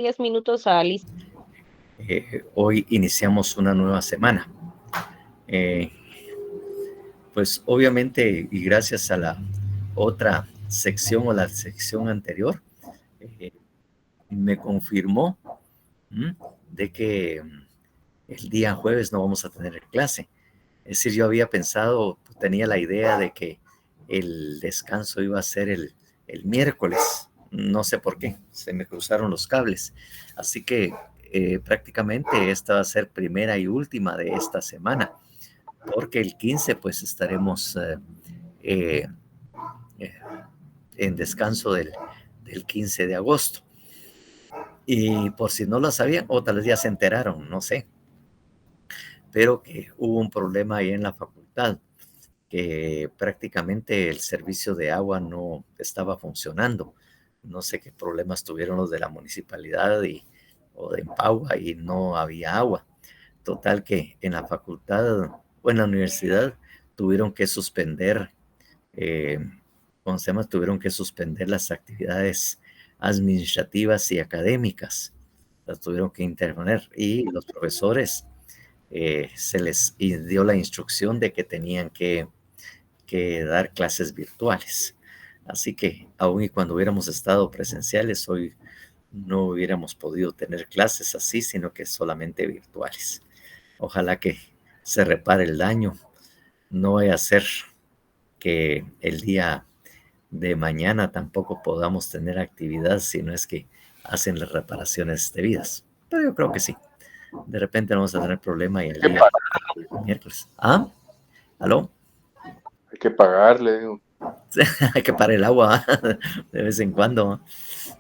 10 minutos a Liz. Hoy iniciamos una nueva semana. Pues obviamente, y gracias a la otra sección o la sección anterior, me confirmó de que el día jueves no vamos a tener clase. Es decir, yo había pensado, tenía la idea de que el descanso iba a ser el miércoles. No sé por qué, se me cruzaron los cables. Así que prácticamente esta va a ser primera y última de esta semana, porque el 15 pues estaremos eh, en descanso del 15 de agosto. Y por si no lo sabían, o tal vez ya se enteraron, no sé, pero que hubo un problema ahí en la facultad, que prácticamente el servicio de agua no estaba funcionando. No sé qué problemas tuvieron los de la municipalidad o de Empagua y no había agua. Total que en la facultad o en la universidad tuvieron que suspender, eh, ¿cómo se llama? Tuvieron que suspender las actividades administrativas y académicas. Las tuvieron que interponer y los profesores se les dio la instrucción de que tenían que dar clases virtuales. Así que aun y cuando hubiéramos estado presenciales, hoy no hubiéramos podido tener clases así, sino que solamente virtuales. Ojalá que se repare el daño. No vaya a ser que el día de mañana tampoco podamos tener actividad si no es que hacen las reparaciones debidas. Pero yo creo que sí. De repente no vamos a tener problema y el día miércoles. ¿Ah? ¿Aló? Hay que pagarle, digo. Hay que parar el agua de vez en cuando.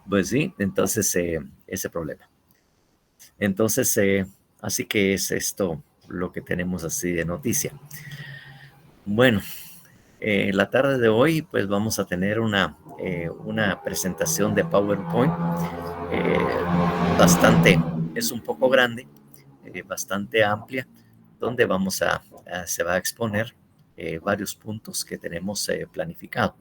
Pues sí, entonces ese problema. Entonces, así que es esto lo que tenemos así de noticia. Bueno, la tarde de hoy pues vamos a tener una presentación de PowerPoint eh, bastante, es un poco grande, bastante amplia, donde se va a exponer varios puntos que tenemos planificado.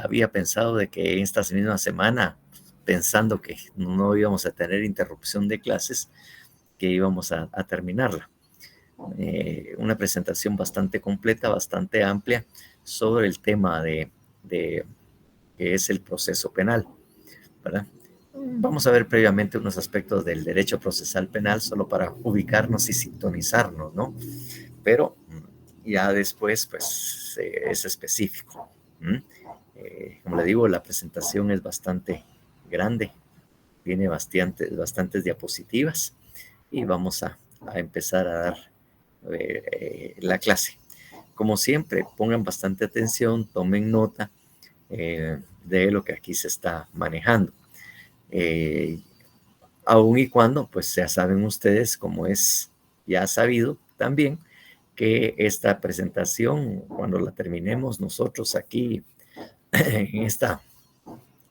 Había pensado de que esta misma semana, pensando que no íbamos a tener interrupción de clases, que íbamos a terminarla. Una presentación bastante completa, bastante amplia sobre el tema de que es el proceso penal, ¿verdad? Vamos a ver previamente unos aspectos del derecho procesal penal solo para ubicarnos y sintonizarnos, ¿no? Pero ya después, pues, es específico. Como le digo, la presentación es bastante grande, tiene bastantes diapositivas y vamos a empezar a dar la clase. Como siempre, pongan bastante atención, tomen nota de lo que aquí se está manejando. Aun y cuando, pues ya saben ustedes, como es ya sabido también, que esta presentación, cuando la terminemos nosotros aquí en esta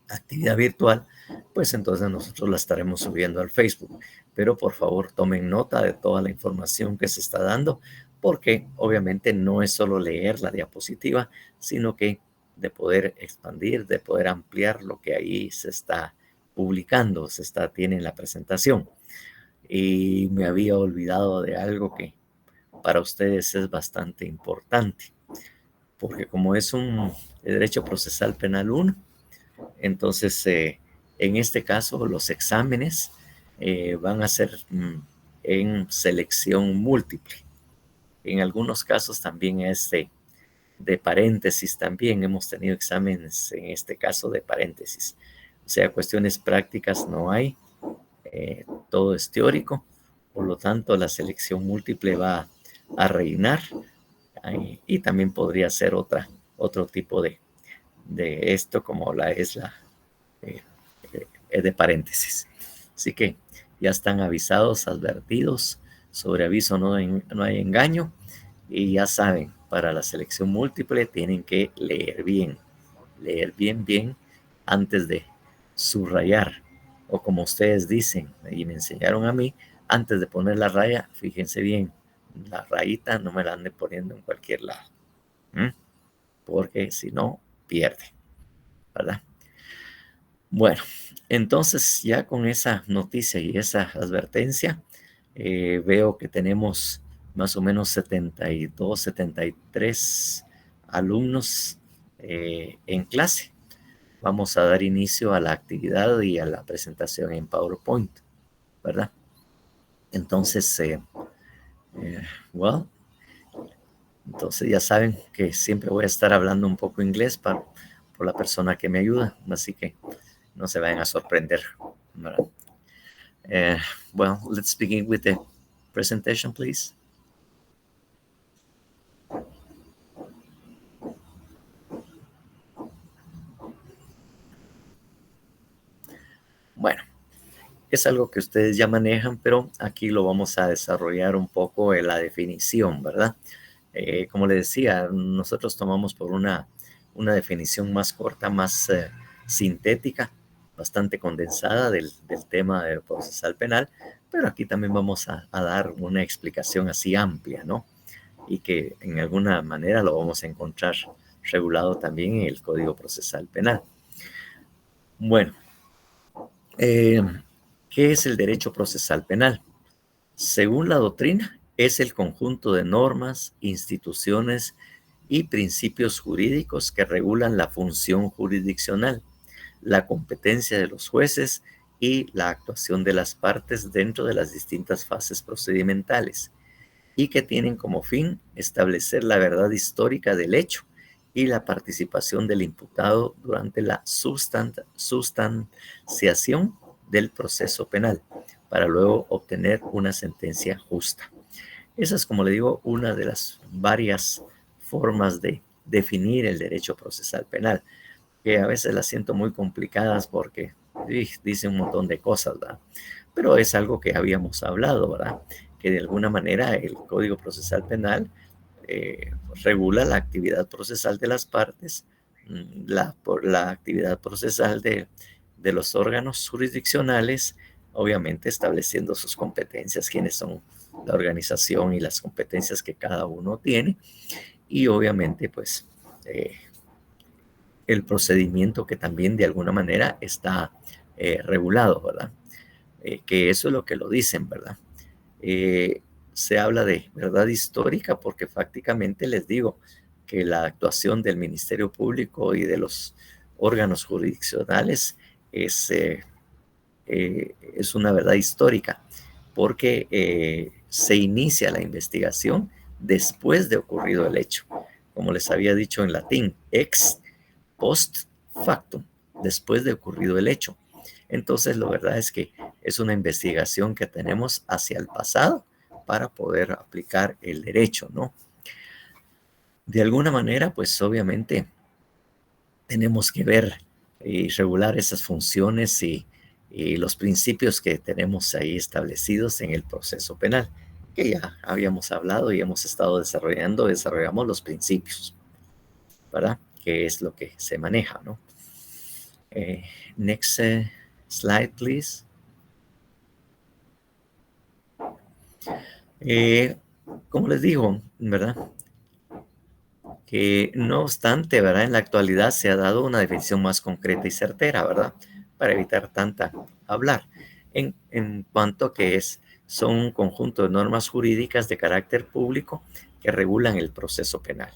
actividad virtual, pues entonces nosotros la estaremos subiendo al Facebook. Pero por favor tomen nota de toda la información que se está dando, porque obviamente no es solo leer la diapositiva, sino que de poder expandir, de poder ampliar lo que ahí se está publicando, tiene en la presentación. Y me había olvidado de algo que para ustedes es bastante importante, porque como es un derecho procesal penal 1, entonces en este caso los exámenes van a ser en selección múltiple. En algunos casos también es de paréntesis, también hemos tenido exámenes en este caso de paréntesis. O sea, cuestiones prácticas no hay, todo es teórico, por lo tanto la selección múltiple va a reinar y también podría ser otro tipo de esto como es la de paréntesis. Así que ya están avisados, advertidos, sobre aviso no hay engaño, y ya saben, para la selección múltiple tienen que leer bien antes de subrayar, o como ustedes dicen, y me enseñaron a mí, antes de poner la raya, fíjense bien, la rayita no me la ande poniendo en cualquier lado, porque si no, pierde, ¿verdad? Bueno, entonces ya con esa noticia y esa advertencia, veo que tenemos más o menos 72, 73 alumnos en clase. Vamos a dar inicio a la actividad y a la presentación en PowerPoint, ¿verdad? Entonces, eh, well, entonces ya saben que siempre voy a estar hablando un poco inglés por la persona que me ayuda, así que no se vayan a sorprender, ¿verdad? Well, let's begin with the presentation, please. Bueno, es algo que ustedes ya manejan, pero aquí lo vamos a desarrollar un poco en la definición, ¿verdad? Como les decía, nosotros tomamos por una definición más corta, más sintética, bastante condensada del tema del procesal penal, pero aquí también vamos a dar una explicación así amplia, ¿no? Y que en alguna manera lo vamos a encontrar regulado también en el Código Procesal Penal. Bueno, ¿qué es el derecho procesal penal? Según la doctrina, es el conjunto de normas, instituciones y principios jurídicos que regulan la función jurisdiccional, la competencia de los jueces y la actuación de las partes dentro de las distintas fases procedimentales, y que tienen como fin establecer la verdad histórica del hecho y la participación del imputado durante la sustanciación del proceso penal, para luego obtener una sentencia justa. Esa es, como le digo, una de las varias formas de definir el derecho procesal penal, que a veces las siento muy complicadas porque dice un montón de cosas, ¿verdad? Pero es algo que habíamos hablado, ¿verdad? Que de alguna manera el Código Procesal Penal regula la actividad procesal de las partes, la actividad procesal de los órganos jurisdiccionales, obviamente estableciendo sus competencias, quiénes son la organización y las competencias que cada uno tiene, y obviamente pues el procedimiento que también de alguna manera está regulado, ¿verdad? Que eso es lo que lo dicen, ¿verdad? Se habla de verdad histórica porque prácticamente les digo que la actuación del Ministerio Público y de los órganos jurisdiccionales es una verdad histórica porque se inicia la investigación después de ocurrido el hecho. Como les había dicho en latín, ex post factum, después de ocurrido el hecho. Entonces, la verdad es que es una investigación que tenemos hacia el pasado para poder aplicar el derecho, ¿no? De alguna manera, pues obviamente tenemos que ver y regular esas funciones y los principios que tenemos ahí establecidos en el proceso penal, que ya habíamos hablado y hemos estado desarrollamos los principios, ¿verdad? Que es lo que se maneja, ¿no? Next slide, please. Como les digo, ¿verdad? Que no obstante, ¿verdad? En la actualidad se ha dado una definición más concreta y certera, ¿verdad? Para evitar tanta hablar. En cuanto a que son un conjunto de normas jurídicas de carácter público que regulan el proceso penal.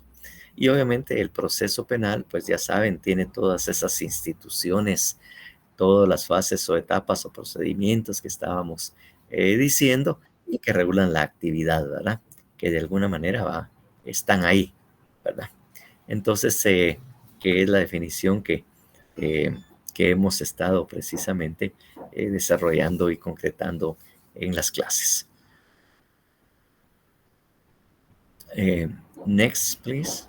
Y obviamente el proceso penal, pues ya saben, tiene todas esas instituciones, todas las fases o etapas o procedimientos que estábamos diciendo y que regulan la actividad, ¿verdad? Que de alguna manera están ahí, ¿verdad? Entonces, que es la definición eh, que hemos estado precisamente desarrollando y concretando en las clases. Next, please.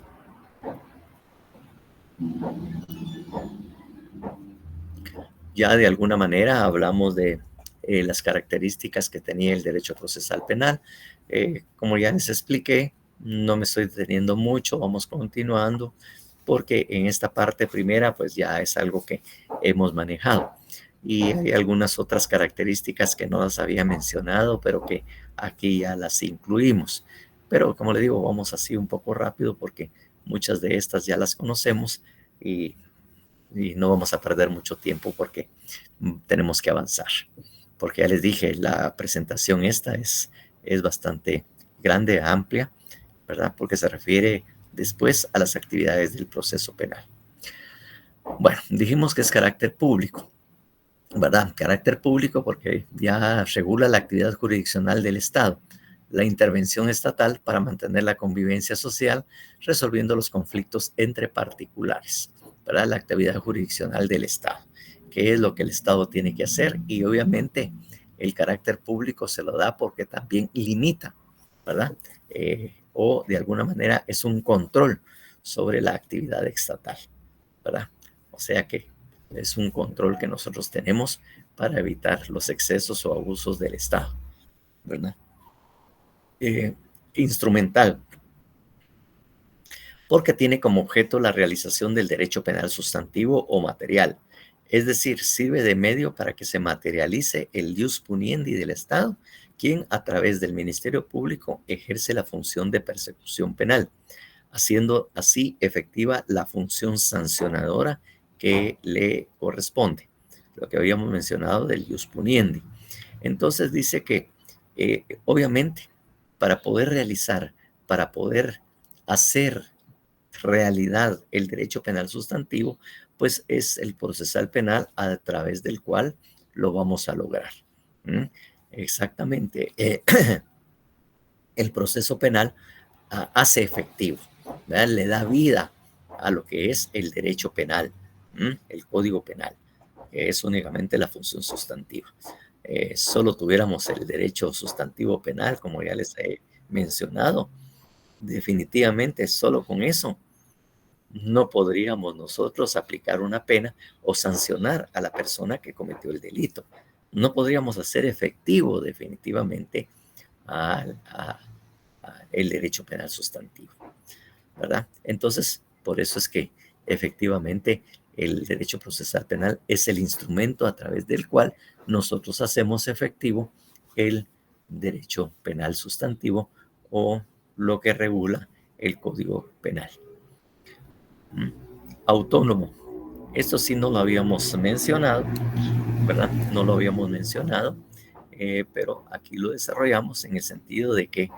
Ya de alguna manera hablamos de las características que tenía el derecho procesal penal. Como ya les expliqué, no me estoy deteniendo mucho, vamos continuando, porque en esta parte primera pues ya es algo que hemos manejado. Y hay algunas otras características que no las había mencionado, pero que aquí ya las incluimos. Pero como le digo, vamos así un poco rápido porque muchas de estas ya las conocemos y y no vamos a perder mucho tiempo porque tenemos que avanzar. Porque ya les dije, la presentación esta es bastante grande, amplia, ¿verdad? Porque se refiere después a las actividades del proceso penal. Bueno, dijimos que es carácter público, ¿verdad? Carácter público porque ya regula la actividad jurisdiccional del Estado, la intervención estatal para mantener la convivencia social, resolviendo los conflictos entre particulares, ¿verdad? La actividad jurisdiccional del Estado, qué es lo que el Estado tiene que hacer, y obviamente el carácter público se lo da porque también limita, ¿verdad? O de alguna manera es un control sobre la actividad estatal, ¿verdad? O sea que es un control que nosotros tenemos para evitar los excesos o abusos del Estado, ¿verdad? Instrumental, porque tiene como objeto la realización del derecho penal sustantivo o material, es decir, sirve de medio para que se materialice el ius puniendi del Estado, quien a través del Ministerio Público ejerce la función de persecución penal, haciendo así efectiva la función sancionadora que le corresponde, lo que habíamos mencionado del ius puniendi. Entonces dice que obviamente para poder hacer realidad el derecho penal sustantivo, pues es el procesal penal a través del cual lo vamos a lograr. ¿Mm? Exactamente. El proceso penal hace efectivo, ¿verdad? Le da vida a lo que es el derecho penal, el código penal, que es únicamente la función sustantiva. Solo tuviéramos el derecho sustantivo penal, como ya les he mencionado, definitivamente solo con eso no podríamos nosotros aplicar una pena o sancionar a la persona que cometió el delito. No podríamos hacer efectivo definitivamente el derecho penal sustantivo, ¿verdad? Entonces, por eso es que efectivamente el derecho procesal penal es el instrumento a través del cual nosotros hacemos efectivo el derecho penal sustantivo o lo que regula el Código Penal. Autónomo. Esto sí no lo habíamos mencionado, ¿verdad? No lo habíamos mencionado, pero aquí lo desarrollamos en el sentido de que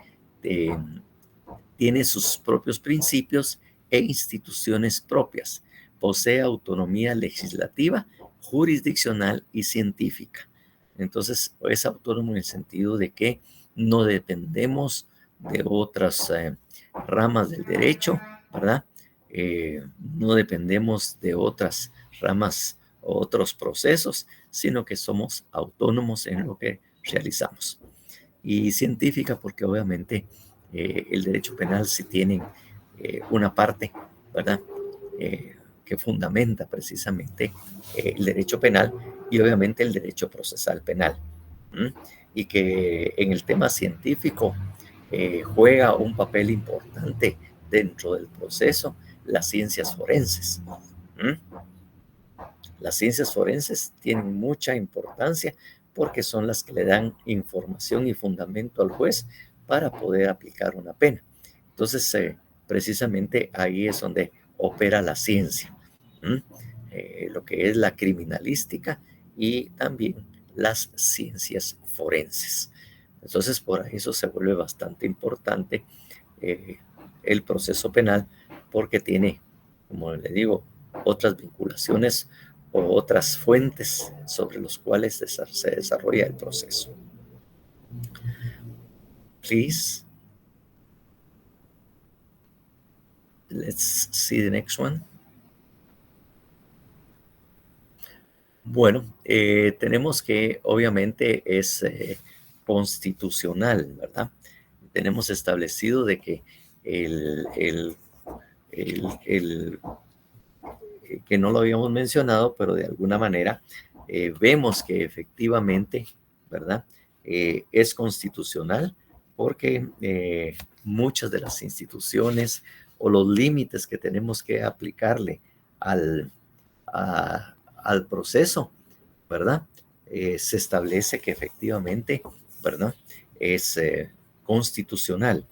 tiene sus propios principios e instituciones propias. Posee autonomía legislativa, jurisdiccional y científica. Entonces, es autónomo en el sentido de que no dependemos de otras ramas del derecho, ¿verdad? No dependemos de otras ramas o otros procesos, sino que somos autónomos en lo que realizamos. Y científica porque obviamente el derecho penal sí tiene una parte, ¿verdad? Que fundamenta precisamente el derecho penal y obviamente el derecho procesal penal. ¿Mm? Y que en el tema científico juega un papel importante dentro del proceso las ciencias forenses. ¿Mm? Las ciencias forenses tienen mucha importancia porque son las que le dan información y fundamento al juez para poder aplicar una pena. Entonces, precisamente ahí es donde opera la ciencia, lo que es la criminalística y también las ciencias forenses. Entonces, por eso se vuelve bastante importante el proceso penal porque tiene, como le digo, otras vinculaciones o otras fuentes sobre los cuales se desarrolla el proceso. Please, let's see the next one. Bueno, tenemos que obviamente es constitucional, ¿verdad? Tenemos establecido de que que no lo habíamos mencionado, pero de alguna manera vemos que efectivamente, ¿verdad? Es constitucional porque muchas de las instituciones o los límites que tenemos que aplicarle al proceso, ¿verdad? Se establece que efectivamente, ¿verdad? Es constitucional,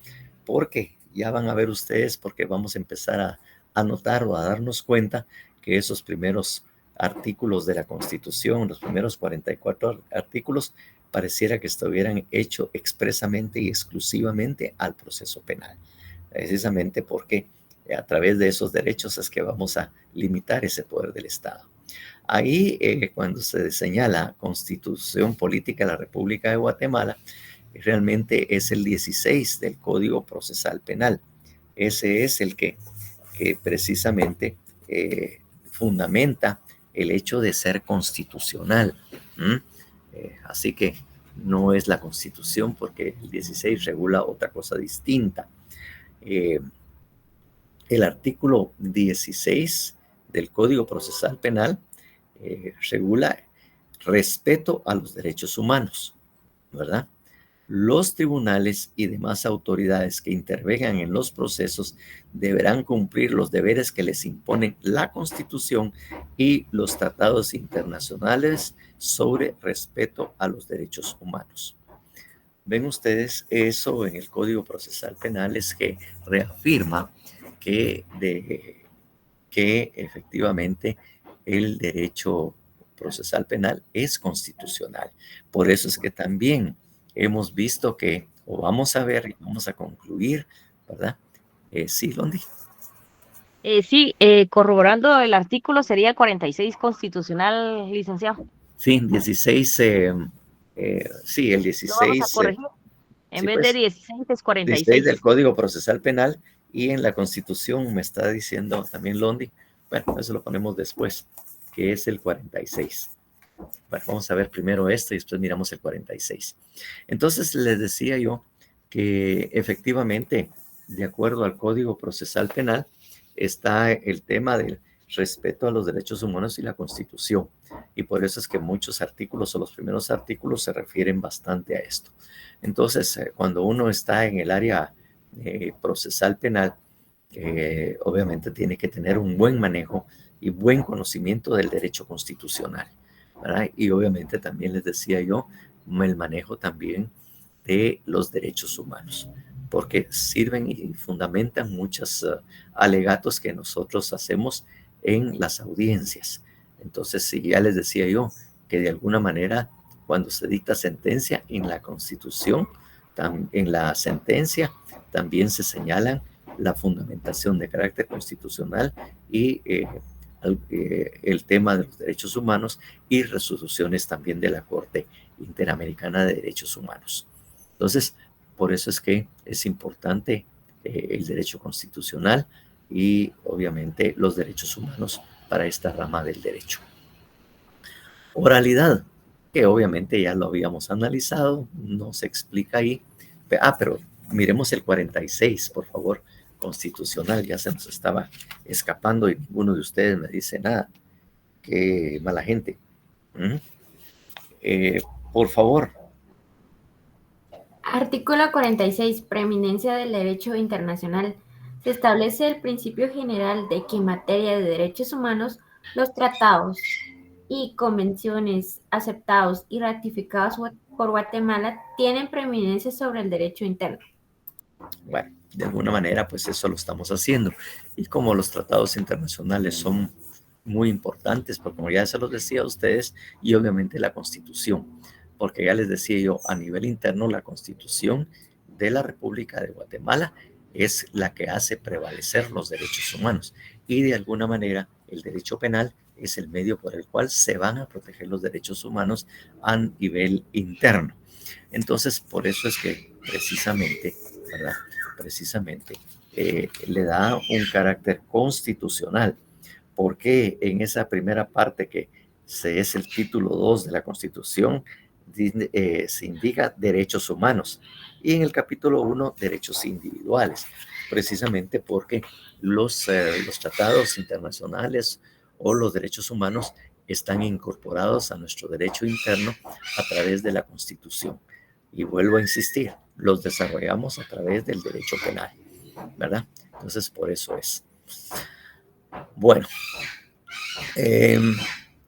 porque ya van a ver ustedes, porque vamos a empezar a notar o a darnos cuenta que esos primeros artículos de la Constitución, los primeros 44 artículos, pareciera que estuvieran hechos expresamente y exclusivamente al proceso penal, precisamente porque a través de esos derechos es que vamos a limitar ese poder del Estado. Ahí, cuando se señala Constitución Política de la República de Guatemala, realmente es el 16 del Código Procesal Penal. Ese es el que precisamente fundamenta el hecho de ser constitucional. Así que no es la Constitución, porque el 16 regula otra cosa distinta. El artículo 16 del Código Procesal Penal regula respeto a los derechos humanos, ¿verdad? Los tribunales y demás autoridades que intervengan en los procesos deberán cumplir los deberes que les imponen la Constitución y los tratados internacionales sobre respeto a los derechos humanos. Ven ustedes, eso en el Código Procesal Penal es que reafirma que efectivamente el derecho procesal penal es constitucional. Por eso es que también hemos visto que, o vamos a ver y vamos a concluir, ¿verdad? Sí, Londi. Sí, corroborando el artículo sería 46 constitucional, licenciado. Sí, 16, sí, el 16. Lo vamos a corregir. En sí, vez pues, de 16 es 46. 16 del Código Procesal Penal, y en la Constitución me está diciendo también Londi, bueno, eso lo ponemos después, que es el 46. Bueno, vamos a ver primero esto y después miramos el 46. Entonces les decía yo que efectivamente, de acuerdo al Código Procesal Penal, está el tema del respeto a los derechos humanos y la Constitución. Y por eso es que muchos artículos o los primeros artículos se refieren bastante a esto. Entonces, cuando uno está en el área procesal penal, obviamente tiene que tener un buen manejo y buen conocimiento del derecho constitucional, ¿verdad? Y obviamente también les decía yo, el manejo también de los derechos humanos, porque sirven y fundamentan muchos alegatos que nosotros hacemos en las audiencias. Entonces, sí, ya les decía yo que de alguna manera, cuando se dicta sentencia en la Constitución, en la sentencia también se señalan la fundamentación de carácter constitucional y el tema de los derechos humanos y resoluciones también de la Corte Interamericana de Derechos Humanos. Entonces, por eso es que es importante el derecho constitucional y obviamente los derechos humanos para esta rama del derecho. Oralidad, que obviamente ya lo habíamos analizado, no se explica ahí. Pero miremos el 46, por favor, constitucional, ya se nos estaba escapando y ninguno de ustedes me dice nada. Qué mala gente. Por favor. Artículo 46. Preeminencia del derecho internacional. Se establece el principio general de que en materia de derechos humanos, los tratados y convenciones aceptados y ratificados por Guatemala tienen preeminencia sobre el derecho interno. Bueno, de alguna manera, pues eso lo estamos haciendo. Y como los tratados internacionales son muy importantes, porque como ya se los decía a ustedes, y obviamente la Constitución, porque ya les decía yo, a nivel interno, la Constitución de la República de Guatemala es la que hace prevalecer los derechos humanos. Y de alguna manera, el derecho penal es el medio por el cual se van a proteger los derechos humanos a nivel interno. Entonces, por eso es que precisamente, ¿verdad? Precisamente le da un carácter constitucional, porque en esa primera parte que es el título 2 de la Constitución, se indica derechos humanos, y en el capítulo 1 derechos individuales, precisamente porque los tratados internacionales o los derechos humanos están incorporados a nuestro derecho interno a través de la Constitución. Y vuelvo a insistir, los desarrollamos a través del derecho penal, ¿verdad? Entonces, por eso es. Bueno,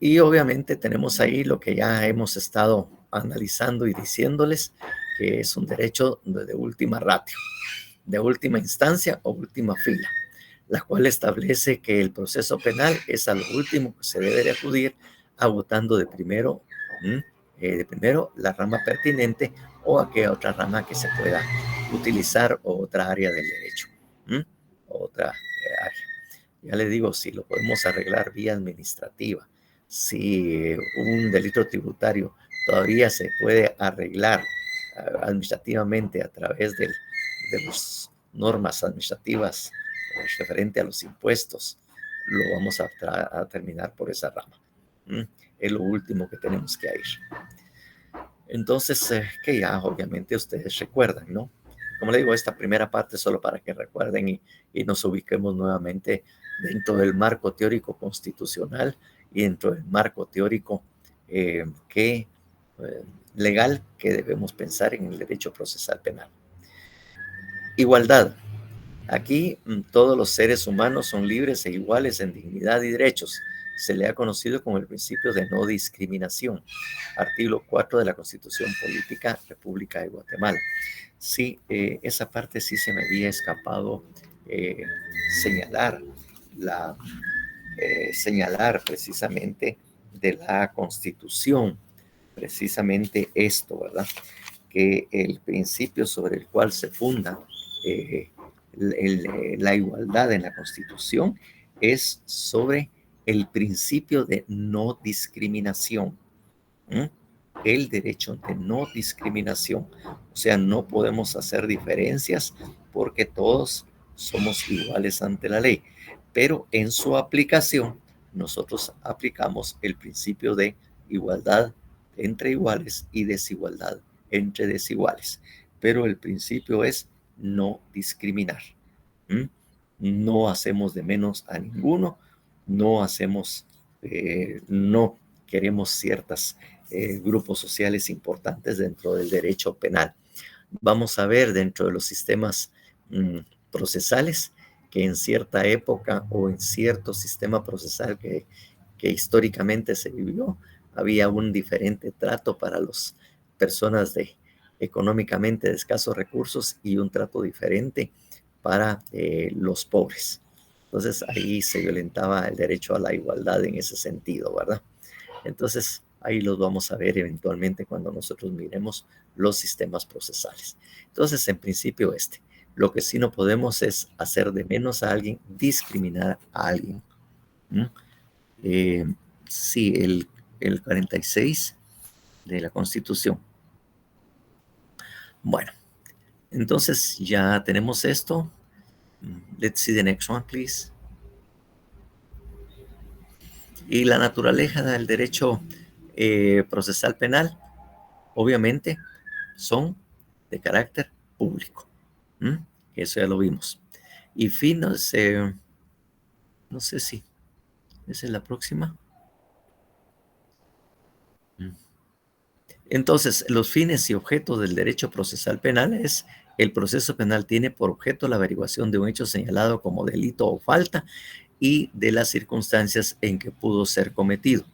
y obviamente tenemos ahí lo que ya hemos estado analizando y diciéndoles, que es un derecho de última ratio, de última instancia o última fila. la cual establece que el proceso penal es a lo último que se debe de acudir, agotando de primero la rama pertinente o aquella otra rama que se pueda utilizar o otra área del derecho, otra área. Ya le digo, si lo podemos arreglar vía administrativa, si un delito tributario todavía se puede arreglar administrativamente a través de las normas administrativas referente a los impuestos, lo vamos a terminar por esa rama. Es lo último que tenemos que ir. Entonces, que ya obviamente ustedes recuerdan, ¿no? Como le digo, esta primera parte es solo para que recuerden y nos ubiquemos nuevamente dentro del marco teórico constitucional y dentro del marco teórico legal que debemos pensar en el derecho procesal penal. Igualdad. Aquí todos los seres humanos son libres e iguales en dignidad y derechos. Se le ha conocido como el principio de no discriminación. Artículo 4 de la Constitución Política República de Guatemala. Sí, esa parte sí se me había escapado señalar precisamente de la Constitución, precisamente esto, ¿verdad? Que el principio sobre el cual se funda la igualdad en la Constitución es sobre el principio de no discriminación. El derecho de no discriminación. O sea, no podemos hacer diferencias porque todos somos iguales ante la ley. Pero en su aplicación, nosotros aplicamos el principio de igualdad entre iguales y desigualdad entre desiguales. Pero el principio es no discriminar. No hacemos de menos a ninguno, no queremos ciertos grupos sociales importantes dentro del derecho penal. Vamos a ver dentro de los sistemas procesales que en cierta época o en cierto sistema procesal que históricamente se vivió, había un diferente trato para las personas económicamente de escasos recursos y un trato diferente para los pobres. Entonces ahí se violentaba el derecho a la igualdad en ese sentido, ¿verdad? Entonces ahí los vamos a ver eventualmente cuando nosotros miremos los sistemas procesales. Entonces, en principio lo que sí no podemos es hacer de menos a alguien, discriminar a alguien. Sí, el 46 de la Constitución. Bueno, entonces ya tenemos esto. Let's see the next one, please. Y la naturaleza del derecho procesal penal, obviamente, son de carácter público. Eso ya lo vimos. Y fines, no sé si esa es la próxima. Entonces, los fines y objetos del derecho procesal penal es: el proceso penal tiene por objeto la averiguación de un hecho señalado como delito o falta y de las circunstancias en que pudo ser cometido,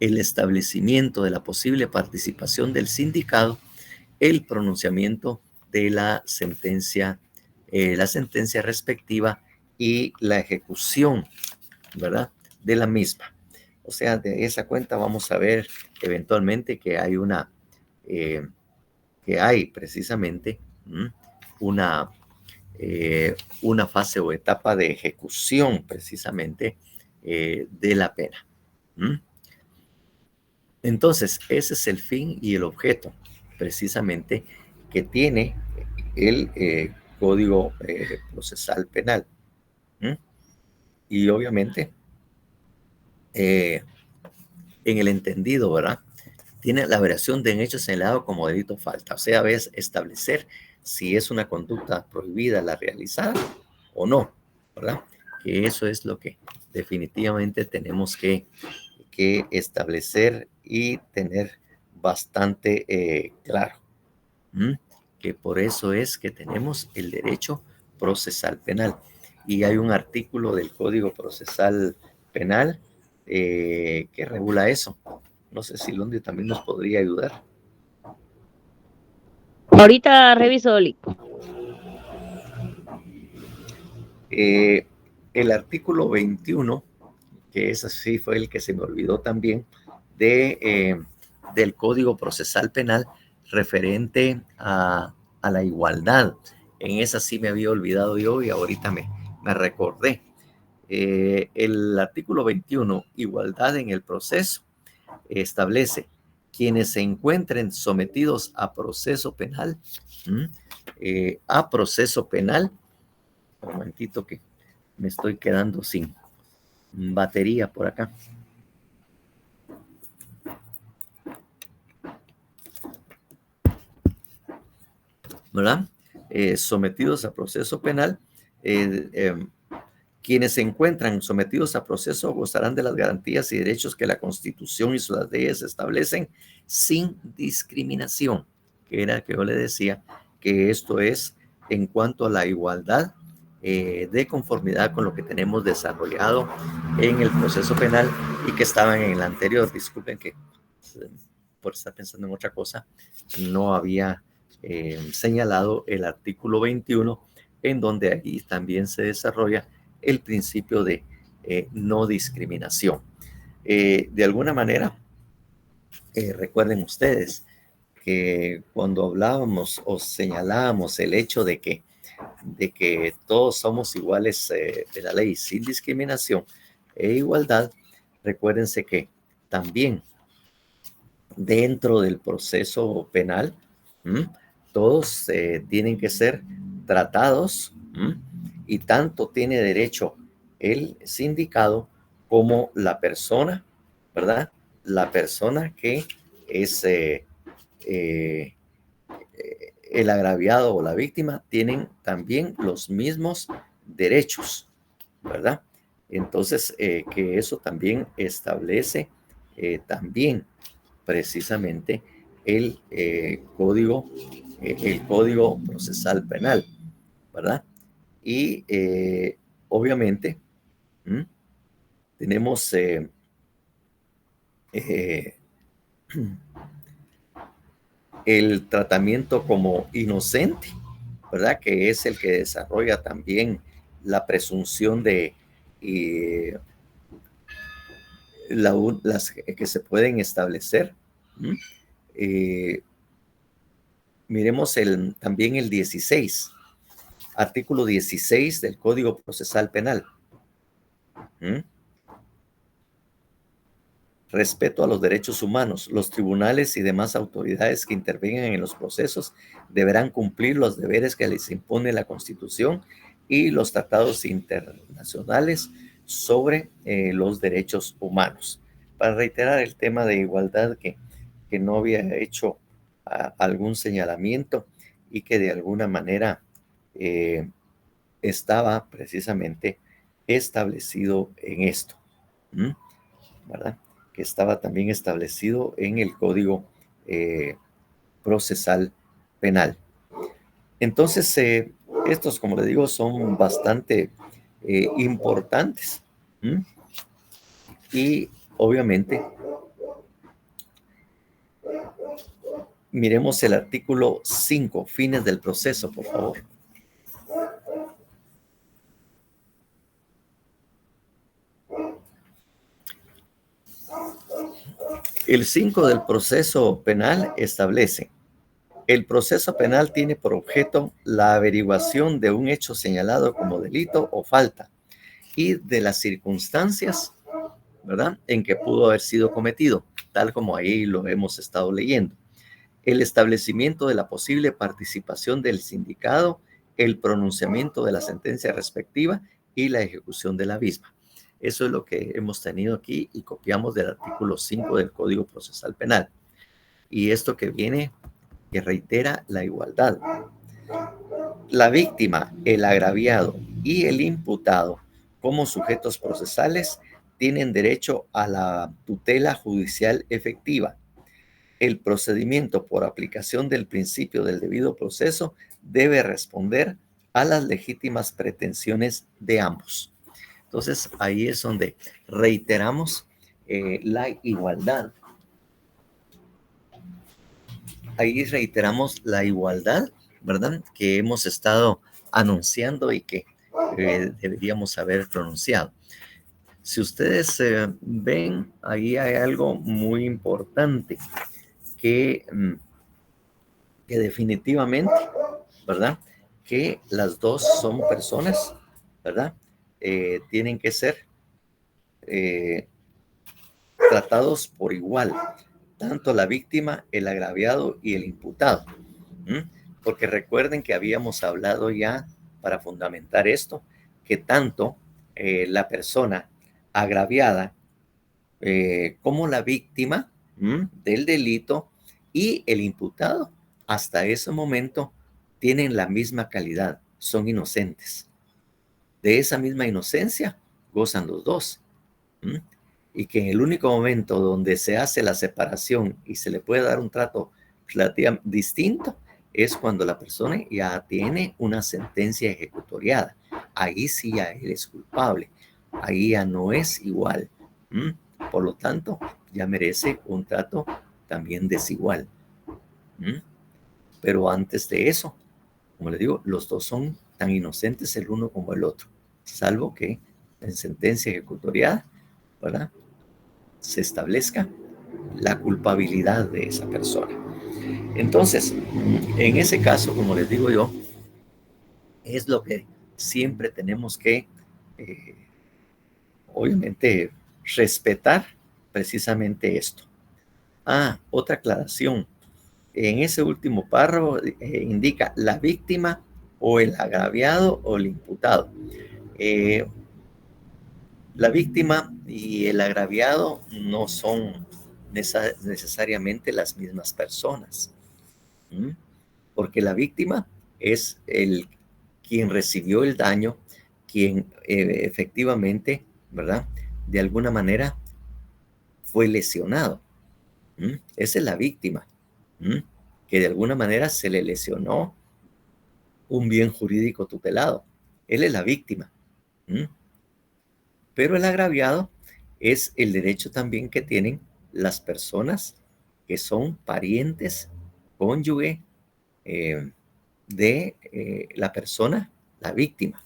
el establecimiento de la posible participación del sindicado, el pronunciamiento de la sentencia respectiva y la ejecución, ¿verdad?, de la misma. O sea, de esa cuenta vamos a ver eventualmente que hay precisamente una fase o etapa de ejecución precisamente de la pena. Entonces, ese es el fin y el objeto precisamente que tiene el Código Procesal Penal. Y obviamente, en el entendido, ¿verdad?, tiene la variación de un hecho señalado como delito o falta. O sea, es establecer si es una conducta prohibida la realizada o no, ¿verdad? Que eso es lo que definitivamente tenemos que establecer y tener bastante claro. Que por eso es que tenemos el derecho procesal penal. Y hay un artículo del Código Procesal Penal que regula eso. No sé si Lundi también nos podría ayudar. Ahorita reviso, Oli. el artículo 21, que ese sí fue el que se me olvidó también, del Código Procesal Penal referente a la igualdad. En esa sí me había olvidado yo y ahorita me recordé. El artículo 21, igualdad en el proceso, establece quienes se encuentren sometidos a proceso penal, un momentito que me estoy quedando sin batería por acá. ¿Verdad? Sometidos a proceso penal, quienes se encuentran sometidos a proceso gozarán de las garantías y derechos que la Constitución y sus leyes establecen sin discriminación, que era que yo le decía que esto es en cuanto a la igualdad de conformidad con lo que tenemos desarrollado en el proceso penal y que estaban en el anterior. Disculpen que por estar pensando en otra cosa, no había señalado el artículo 21, en donde allí también se desarrolla el principio de no discriminación. De alguna manera, recuerden ustedes que cuando hablábamos o señalábamos el hecho de que todos somos iguales de la ley sin discriminación e igualdad, recuérdense que también dentro del proceso penal, todos tienen que ser tratados y tanto tiene derecho el sindicado como la persona, ¿verdad? La persona que es el agraviado o la víctima tienen también los mismos derechos, ¿verdad? Entonces, que eso también establece también precisamente el código procesal penal, ¿verdad? Y obviamente tenemos el tratamiento como inocente, ¿verdad? Que es el que desarrolla también la presunción de las que se pueden establecer. Miremos también el 16, artículo 16 del Código Procesal Penal. Respeto a los derechos humanos. Los tribunales y demás autoridades que intervengan en los procesos deberán cumplir los deberes que les impone la Constitución y los tratados internacionales sobre los derechos humanos. Para reiterar el tema de igualdad que no había hecho algún señalamiento y que de alguna manera estaba precisamente establecido en esto, ¿verdad? Que estaba también establecido en el Código Procesal Penal. Entonces, estos, como le digo, son bastante importantes. Y obviamente, miremos el artículo 5, fines del proceso, por favor. El 5 del proceso penal establece: el proceso penal tiene por objeto la averiguación de un hecho señalado como delito o falta y de las circunstancias, ¿verdad?, en que pudo haber sido cometido, tal como ahí lo hemos estado leyendo. El establecimiento de la posible participación del sindicado, el pronunciamiento de la sentencia respectiva y la ejecución de la misma. Eso es lo que hemos tenido aquí y copiamos del artículo 5 del Código Procesal Penal. Y esto que viene, que reitera la igualdad. La víctima, el agraviado y el imputado como sujetos procesales tienen derecho a la tutela judicial efectiva. El procedimiento por aplicación del principio del debido proceso debe responder a las legítimas pretensiones de ambos. Entonces, ahí es donde reiteramos la igualdad. Ahí reiteramos la igualdad, ¿verdad?, que hemos estado anunciando y que deberíamos haber pronunciado. Si ustedes ven, ahí hay algo muy importante que definitivamente, ¿verdad? Que las dos son personas, ¿verdad? Tienen que ser tratados por igual, tanto la víctima, el agraviado y el imputado. Porque recuerden que habíamos hablado ya, para fundamentar esto, que tanto la persona agraviada como la víctima del delito y el imputado, hasta ese momento, tienen la misma calidad, son inocentes. De esa misma inocencia gozan los dos. Y que en el único momento donde se hace la separación y se le puede dar un trato relativamente distinto es cuando la persona ya tiene una sentencia ejecutoriada. Ahí sí ya él es culpable, ahí ya no es igual. Por lo tanto, ya merece un trato también desigual. Pero antes de eso, como les digo, los dos son tan inocentes el uno como el otro, salvo que en sentencia ejecutoriada, ¿verdad?, se establezca la culpabilidad de esa persona. Entonces, en ese caso, como les digo yo, es lo que siempre tenemos que, obviamente, respetar precisamente esto. Otra aclaración. En ese último párrafo indica la víctima o el agraviado o el imputado. La víctima y el agraviado no son necesariamente las mismas personas, porque la víctima es quien recibió el daño, quien efectivamente, ¿verdad?, de alguna manera fue lesionado. Esa es la víctima, que de alguna manera se le lesionó un bien jurídico tutelado. Él es la víctima. Pero el agraviado es el derecho también que tienen las personas que son parientes, cónyuge de la persona, la víctima.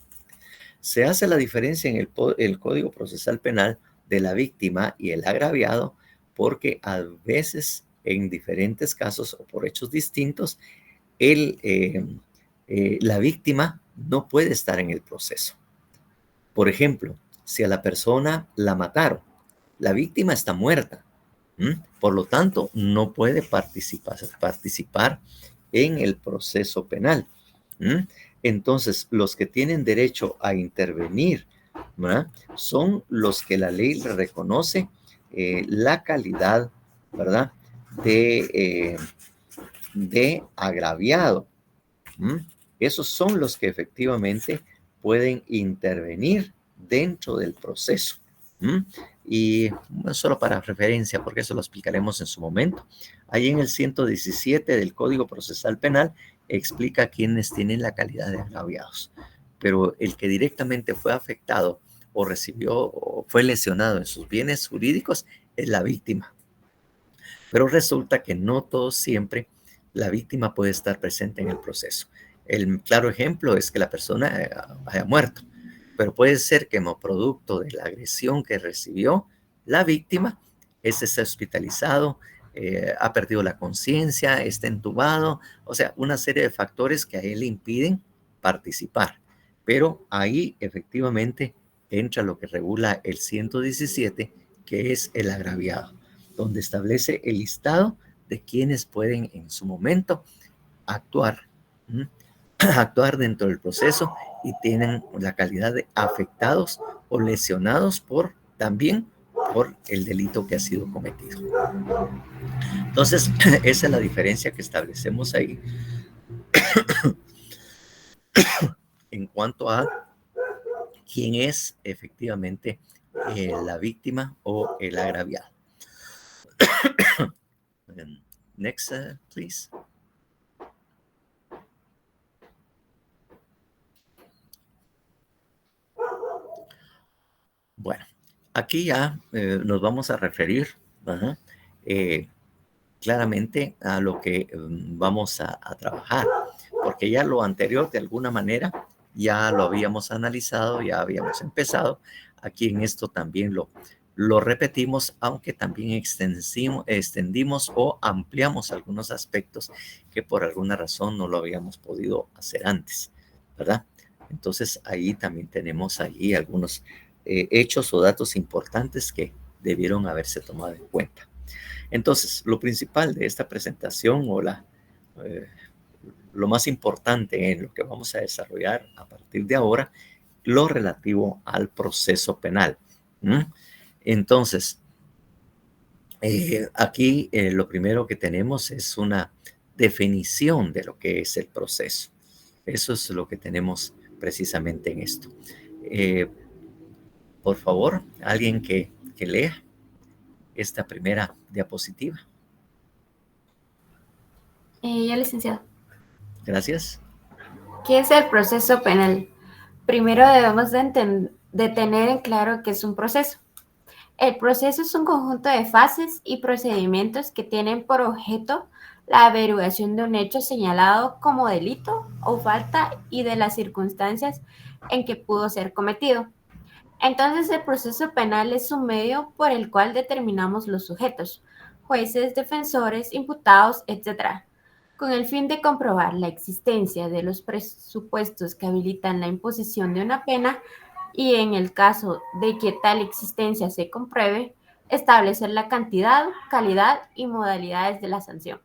Se hace la diferencia en el Código Procesal Penal de la víctima y el agraviado porque a veces, en diferentes casos o por hechos distintos, la víctima no puede estar en el proceso. Por ejemplo, si a la persona la mataron, la víctima está muerta. Por lo tanto, no puede participar en el proceso penal. Entonces, los que tienen derecho a intervenir, ¿verdad?, son los que la ley le reconoce la calidad, ¿verdad?, de agraviado. Esos son los que efectivamente pueden intervenir dentro del proceso. Y bueno, solo para referencia, porque eso lo explicaremos en su momento. Ahí en el 117 del Código Procesal Penal explica quiénes tienen la calidad de agraviados. Pero el que directamente fue afectado o recibió o fue lesionado en sus bienes jurídicos es la víctima. Pero resulta que no todo siempre la víctima puede estar presente en el proceso. El claro ejemplo es que la persona haya muerto, pero puede ser que como producto de la agresión que recibió la víctima, esté hospitalizado, ha perdido la conciencia, está entubado, o sea, una serie de factores que a él le impiden participar. Pero ahí efectivamente entra lo que regula el 117, que es el agraviado, donde establece el listado de quienes pueden en su momento actuar dentro del proceso y tienen la calidad de afectados o lesionados también por el delito que ha sido cometido. Entonces, esa es la diferencia que establecemos ahí en cuanto a quién es efectivamente la víctima o el agraviado. Next, please. Bueno, aquí ya nos vamos a referir claramente a lo que vamos a trabajar, porque ya lo anterior de alguna manera ya lo habíamos analizado, ya habíamos empezado. Aquí en esto también lo repetimos, aunque también extendimos o ampliamos algunos aspectos que por alguna razón no lo habíamos podido hacer antes, ¿verdad? Entonces ahí también tenemos ahí algunos hechos o datos importantes que debieron haberse tomado en cuenta. Entonces, lo principal de esta presentación o lo más importante en lo que vamos a desarrollar a partir de ahora, lo relativo al proceso penal. Entonces, aquí lo primero que tenemos es una definición de lo que es el proceso. Eso es lo que tenemos precisamente en esto. Por favor, alguien que lea esta primera diapositiva. Yo, licenciado. Gracias. ¿Qué es el proceso penal? Primero debemos de tener en claro qué es un proceso. El proceso es un conjunto de fases y procedimientos que tienen por objeto la averiguación de un hecho señalado como delito o falta y de las circunstancias en que pudo ser cometido. Entonces, el proceso penal es un medio por el cual determinamos los sujetos, jueces, defensores, imputados, etc., con el fin de comprobar la existencia de los presupuestos que habilitan la imposición de una pena y, en el caso de que tal existencia se compruebe, establecer la cantidad, calidad y modalidades de la sanción.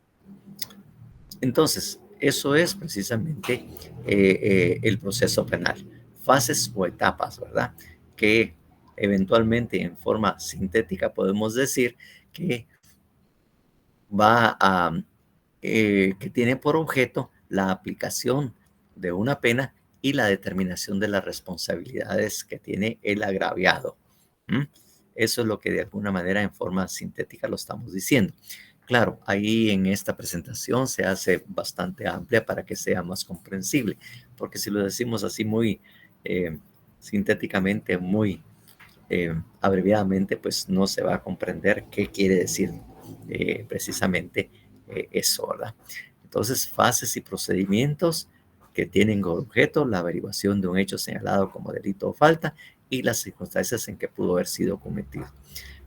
Entonces, eso es precisamente el proceso penal. Fases o etapas, ¿verdad? Que eventualmente en forma sintética podemos decir que que tiene por objeto la aplicación de una pena y la determinación de las responsabilidades que tiene el agraviado. Eso es lo que de alguna manera en forma sintética lo estamos diciendo. Claro, ahí en esta presentación se hace bastante amplia para que sea más comprensible, porque si lo decimos así muy sintéticamente, muy abreviadamente, pues no se va a comprender qué quiere decir precisamente eso, ¿verdad? Entonces, fases y procedimientos que tienen como objeto la averiguación de un hecho señalado como delito o falta y las circunstancias en que pudo haber sido cometido.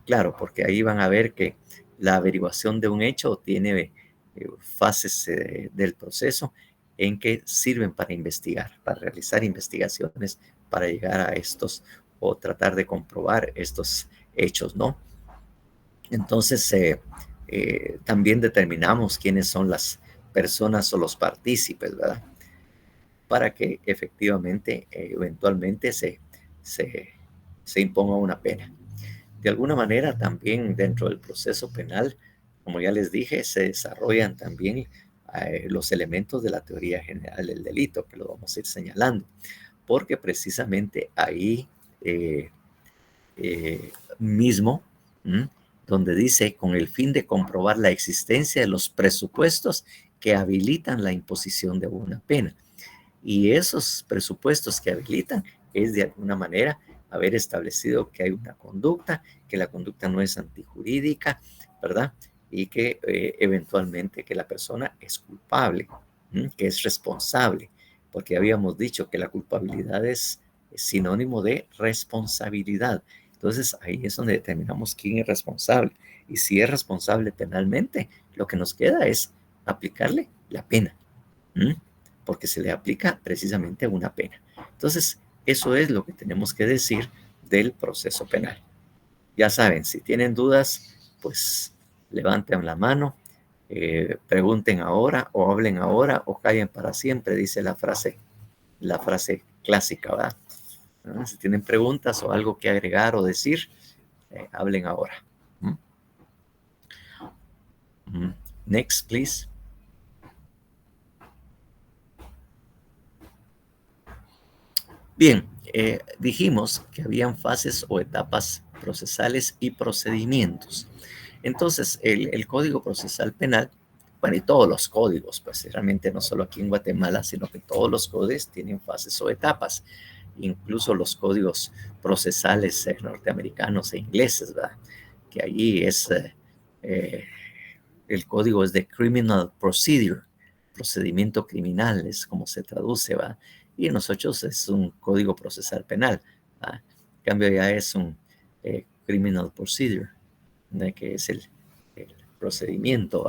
Claro, porque ahí van a ver que la averiguación de un hecho tiene fases del proceso en que sirven para investigar, para realizar investigaciones, para llegar a estos o tratar de comprobar estos hechos, ¿no? Entonces, también determinamos quiénes son las personas o los partícipes, ¿verdad? Para que efectivamente, eventualmente se imponga una pena. De alguna manera, también dentro del proceso penal, como ya les dije, se desarrollan también los elementos de la teoría general del delito, que lo vamos a ir señalando, porque precisamente ahí mismo, donde dice, con el fin de comprobar la existencia de los presupuestos que habilitan la imposición de una pena. Y esos presupuestos que habilitan es de alguna manera haber establecido que hay una conducta, que la conducta no es antijurídica, ¿verdad? Y que eventualmente que la persona es culpable, que es responsable, porque habíamos dicho que la culpabilidad es sinónimo de responsabilidad. Entonces ahí es donde determinamos quién es responsable. Y si es responsable penalmente, lo que nos queda es aplicarle la pena, porque se le aplica precisamente una pena. Entonces, eso es lo que tenemos que decir del proceso penal. Ya saben, si tienen dudas, pues levanten la mano, pregunten ahora o hablen ahora o callen para siempre, dice la frase clásica, ¿verdad? Si tienen preguntas o algo que agregar o decir, hablen ahora. Next, please. Bien, dijimos que habían fases o etapas procesales y procedimientos. Entonces, el Código Procesal Penal, bueno, y todos los códigos, pues realmente no solo aquí en Guatemala, sino que todos los códigos tienen fases o etapas, incluso los códigos procesales norteamericanos e ingleses, ¿verdad? Que allí es, el código es de Criminal Procedure, procedimiento criminal, es como se traduce, ¿verdad? y en nosotros es un código procesal penal. En cambio ya es un criminal procedure, que es el procedimiento,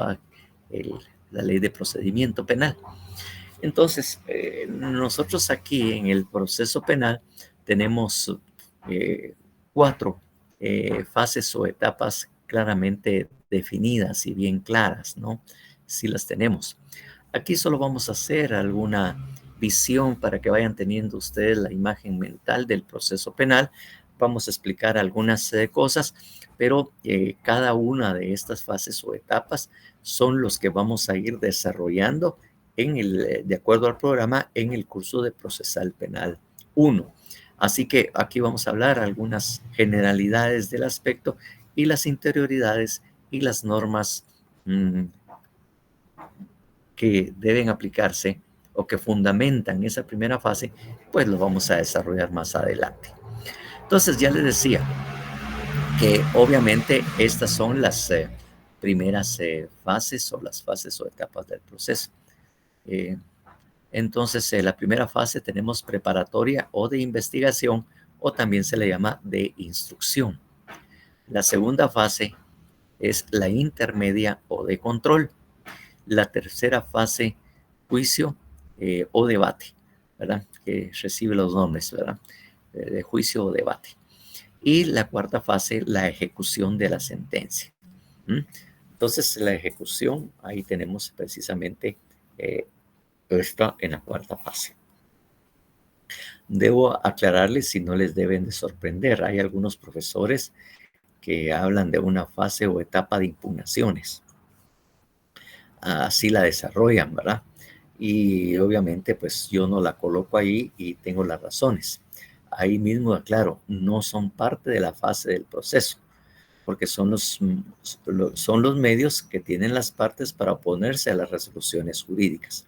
la ley de procedimiento penal. Entonces, nosotros aquí en el proceso penal tenemos 4 fases o etapas claramente definidas y bien claras, ¿no? Sí las tenemos. Aquí solo vamos a hacer alguna visión para que vayan teniendo ustedes la imagen mental del proceso penal. Vamos a explicar algunas cosas, pero cada una de estas fases o etapas son los que vamos a ir desarrollando de acuerdo al programa en el curso de Procesal Penal 1. Así que aquí vamos a hablar algunas generalidades del aspecto y las interioridades y las normas que deben aplicarse o que fundamentan esa primera fase, pues lo vamos a desarrollar más adelante. Entonces ya les decía que obviamente estas son las primeras fases o las fases o etapas del proceso. Entonces, la primera fase tenemos preparatoria o de investigación, o también se le llama de instrucción. La segunda fase es la intermedia o de control. La tercera fase, juicio o debate, ¿verdad? Que recibe los nombres, ¿verdad? De juicio o debate. Y la cuarta fase, la ejecución de la sentencia. Entonces, la ejecución, ahí tenemos precisamente está en la cuarta fase. Debo aclararles si no les deben de sorprender. Hay algunos profesores que hablan de una fase o etapa de impugnaciones. Así la desarrollan, ¿verdad? Y obviamente, pues yo no la coloco ahí y tengo las razones. Ahí mismo aclaro, no son parte de la fase del proceso, porque son los medios que tienen las partes para oponerse a las resoluciones jurídicas.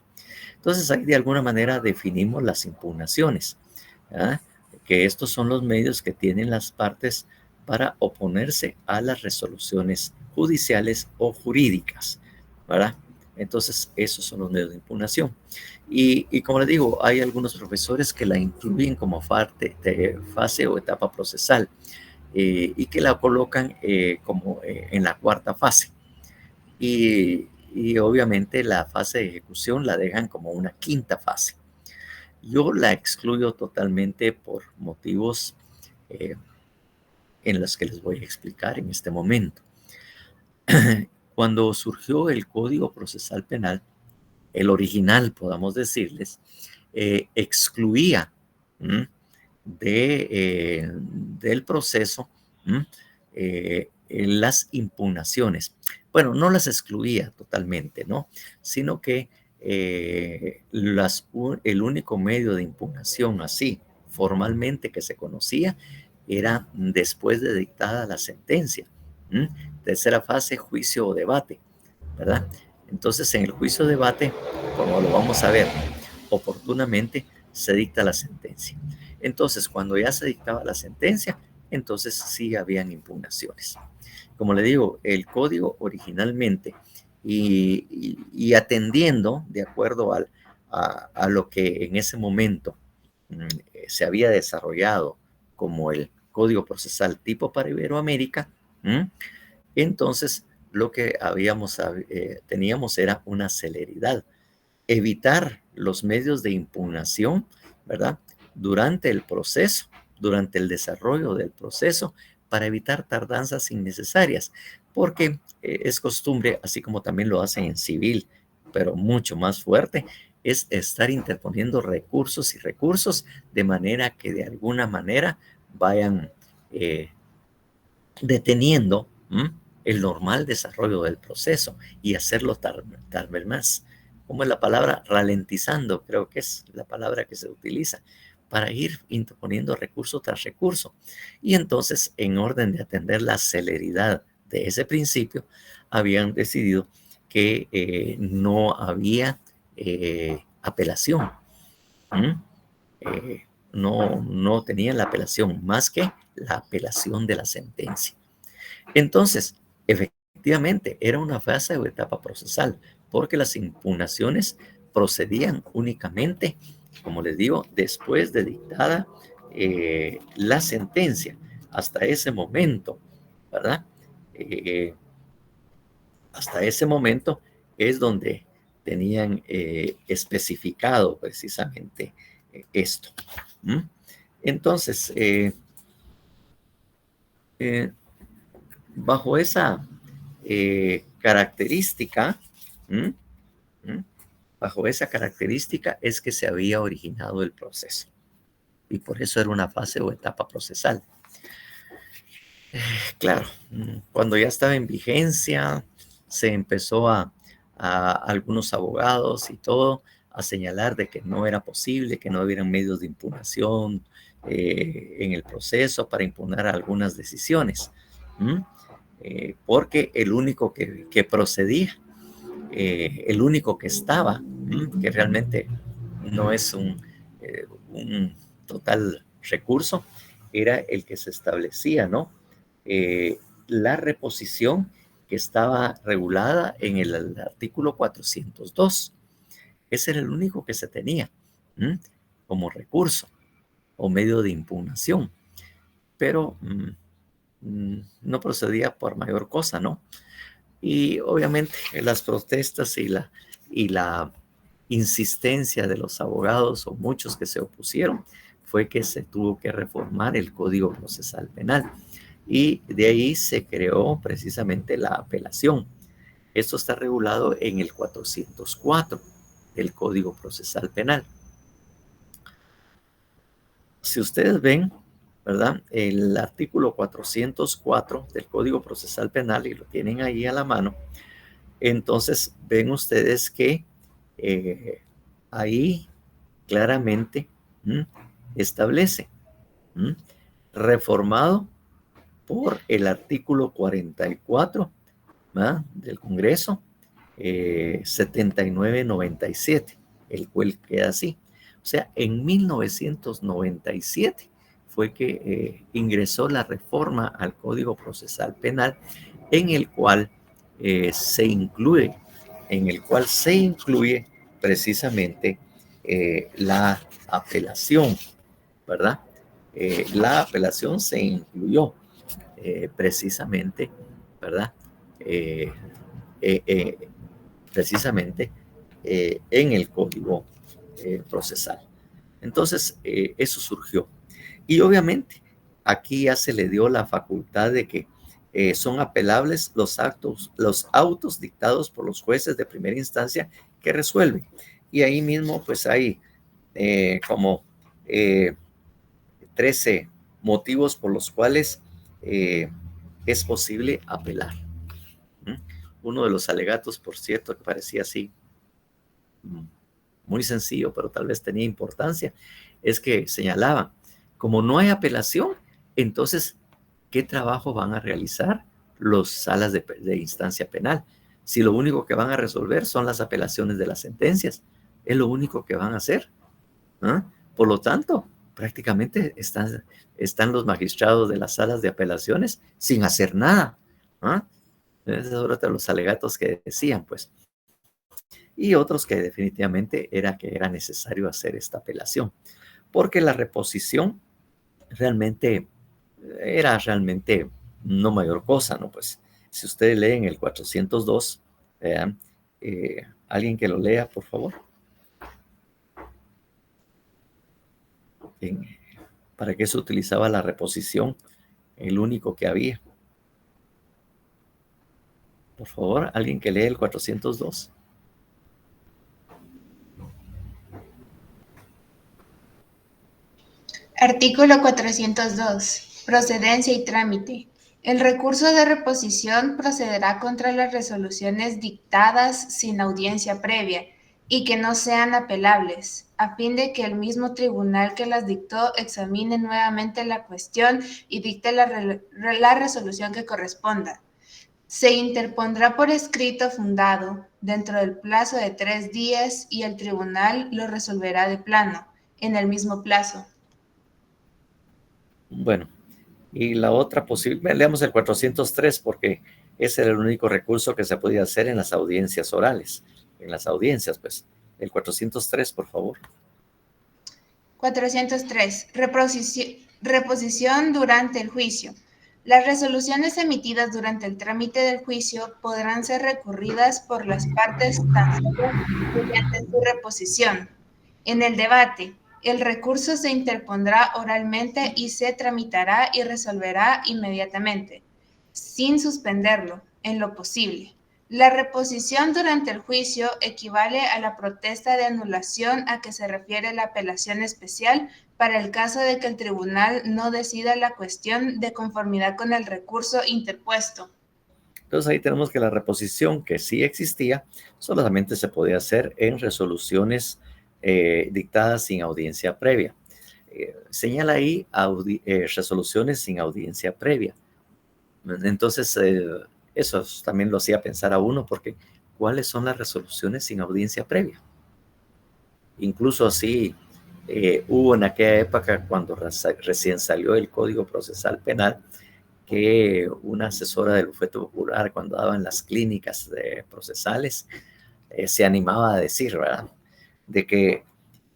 Entonces, ahí de alguna manera definimos las impugnaciones, ¿verdad? Que estos son los medios que tienen las partes para oponerse a las resoluciones judiciales o jurídicas, ¿verdad? Entonces, esos son los medios de impugnación. Y como les digo, hay algunos profesores que la incluyen como parte de fase o etapa procesal y que la colocan como en la cuarta fase. Y obviamente la fase de ejecución la dejan como una quinta fase. Yo la excluyo totalmente por motivos en los que les voy a explicar en este momento. Cuando surgió el Código Procesal Penal, el original, podamos decirles, excluía del proceso las impugnaciones. Bueno, no las excluía totalmente, ¿no? Sino que el único medio de impugnación así, formalmente que se conocía, era después de dictada la sentencia. Tercera fase, juicio o debate, ¿verdad? Entonces, en el juicio o debate, como lo vamos a ver, oportunamente se dicta la sentencia. Entonces, cuando ya se dictaba la sentencia, entonces sí habían impugnaciones. Como le digo, el código originalmente y atendiendo de acuerdo a lo que en ese momento se había desarrollado como el Código Procesal tipo para Iberoamérica, entonces lo que teníamos era una celeridad, evitar los medios de impugnación, ¿verdad? Durante el proceso, durante el desarrollo del proceso, para evitar tardanzas innecesarias, porque es costumbre, así como también lo hacen en civil, pero mucho más fuerte, es estar interponiendo recursos y recursos de manera que de alguna manera vayan deteniendo el normal desarrollo del proceso y hacerlo tal vez más. ¿Cómo es la palabra? Ralentizando, creo que es la palabra que se utiliza, para ir interponiendo recurso tras recurso. Y entonces, en orden de atender la celeridad de ese principio, habían decidido que no había apelación. No tenían la apelación, más que la apelación de la sentencia. Entonces, efectivamente, era una fase o etapa procesal, porque las impugnaciones procedían únicamente como les digo, después de dictada la sentencia. Hasta ese momento, ¿verdad? Hasta ese momento es donde tenían especificado precisamente esto. ¿Mm? Entonces, bajo esa característica, ¿Mm? Bajo esa característica es que se había originado el proceso. Y por eso era una fase o etapa procesal. Claro, cuando ya estaba en vigencia, se empezó a algunos abogados y todo a señalar de que no era posible, que no hubieran medios de impugnación en el proceso para impugnar algunas decisiones. Porque el único que procedía, el único que estaba, que realmente no es un total recurso, era el que se establecía, ¿no? La reposición que estaba regulada en el artículo 402. Ese era el único que se tenía como recurso o medio de impugnación, pero no procedía por mayor cosa, ¿no? Y obviamente las protestas y la insistencia de los abogados o muchos que se opusieron fue que se tuvo que reformar el Código Procesal Penal. Y de ahí se creó precisamente la apelación. Esto está regulado en el 404 del Código Procesal Penal. Si ustedes ven, ¿verdad? El artículo 404 del Código Procesal Penal, y lo tienen ahí a la mano, entonces ven ustedes que ahí claramente establece reformado por el artículo 44 del Congreso 7997, el cual queda así. O sea, en 1997 fue que ingresó la reforma al Código Procesal Penal en el cual se incluye precisamente la apelación, ¿verdad? La apelación se incluyó precisamente, ¿verdad? Precisamente en el Código Procesal. Entonces, eso surgió. Y obviamente, aquí ya se le dio la facultad de que son apelables los autos dictados por los jueces de primera instancia que resuelven. Y ahí mismo, pues hay como 13 motivos por los cuales es posible apelar. Uno de los alegatos, por cierto, que parecía así muy sencillo, pero tal vez tenía importancia, es que señalaban, como no hay apelación, entonces, ¿qué trabajo van a realizar los salas de instancia penal? Si lo único que van a resolver son las apelaciones de las sentencias, es lo único que van a hacer. Por lo tanto, prácticamente están los magistrados de las salas de apelaciones sin hacer nada. Esos son otros de los alegatos que decían, pues. Y otros que definitivamente era que era necesario hacer esta apelación, porque la reposición era realmente no mayor cosa, ¿no? Pues, si ustedes leen el 402, alguien que lo lea, por favor. ¿Para qué se utilizaba la reposición? El único que había. Por favor, alguien que lea el 402. Artículo 402. Procedencia y trámite. El recurso de reposición procederá contra las resoluciones dictadas sin audiencia previa y que no sean apelables, a fin de que el mismo tribunal que las dictó examine nuevamente la cuestión y dicte la resolución que corresponda. Se interpondrá por escrito fundado dentro del plazo de 3 días y el tribunal lo resolverá de plano, en el mismo plazo. Bueno, y la otra posible, leamos el 403 porque ese era el único recurso que se podía hacer en las audiencias orales. En las audiencias, pues. El 403, por favor. 403. Reposición durante el juicio. Las resoluciones emitidas durante el trámite del juicio podrán ser recurridas por las partes tan solo mediante su reposición. En el debate, el recurso se interpondrá oralmente y se tramitará y resolverá inmediatamente, sin suspenderlo, en lo posible. La reposición durante el juicio equivale a la protesta de anulación a que se refiere la apelación especial para el caso de que el tribunal no decida la cuestión de conformidad con el recurso interpuesto. Entonces ahí tenemos que la reposición, que sí existía, solamente se podía hacer en resoluciones dictadas sin audiencia previa. Señala ahí resoluciones sin audiencia previa. Entonces, eso también lo hacía pensar a uno, porque ¿cuáles son las resoluciones sin audiencia previa? Incluso así, hubo en aquella época, cuando recién salió el Código Procesal Penal, que una asesora del bufete popular, cuando daban las clínicas procesales, se animaba a decir, ¿verdad?, de que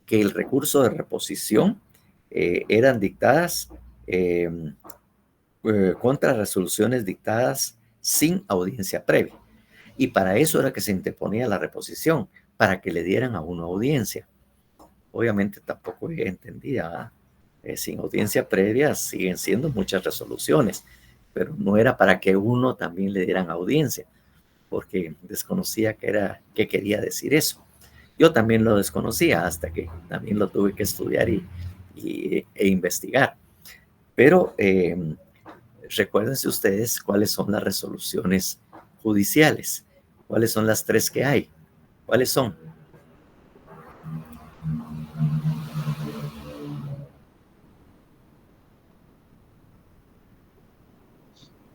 el recurso de reposición eran dictadas contra resoluciones dictadas sin audiencia previa. Y para eso era que se interponía la reposición, para que le dieran a uno audiencia. Obviamente tampoco entendía, sin audiencia previa siguen siendo muchas resoluciones, pero no era para que uno también le dieran audiencia, porque desconocía qué quería decir eso. Yo también lo desconocía hasta que también lo tuve que estudiar e investigar. Pero recuérdense ustedes cuáles son las resoluciones judiciales. ¿Cuáles son las 3 que hay? ¿Cuáles son?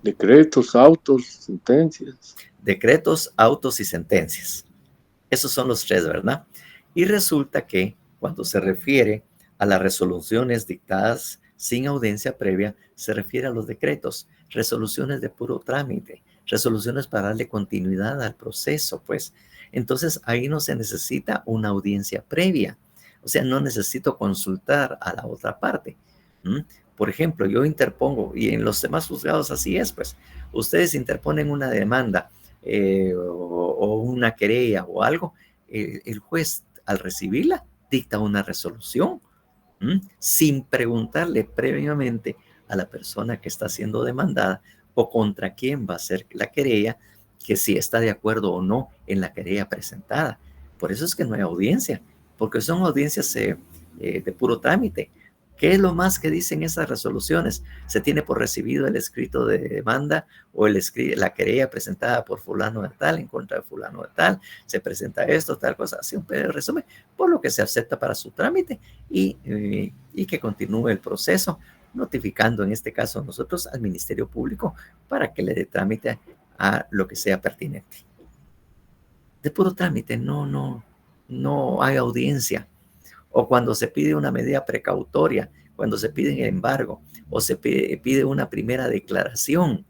Decretos, autos, sentencias. Decretos, autos y sentencias. Esos son los 3, ¿verdad? Y resulta que cuando se refiere a las resoluciones dictadas sin audiencia previa, se refiere a los decretos, resoluciones de puro trámite, resoluciones para darle continuidad al proceso, pues. Entonces, ahí no se necesita una audiencia previa. O sea, no necesito consultar a la otra parte. Por ejemplo, yo interpongo, y en los demás juzgados así es, pues. Ustedes interponen una demanda o una querella o algo, el juez, al recibirla, dicta una resolución, sin preguntarle previamente a la persona que está siendo demandada o contra quién va a ser la querella, que si está de acuerdo o no en la querella presentada. Por eso es que no hay audiencia, porque son audiencias de puro trámite. ¿Qué es lo más que dicen esas resoluciones? Se tiene por recibido el escrito de demanda o la querella presentada por fulano de tal en contra de fulano de tal. Se presenta esto, tal cosa, así un breve resumen, por lo que se acepta para su trámite y que continúe el proceso, notificando en este caso nosotros al Ministerio Público para que le dé trámite a lo que sea pertinente. De puro trámite, no hay audiencia. O cuando se pide una medida precautoria, cuando se pide el embargo, o se pide una primera declaración,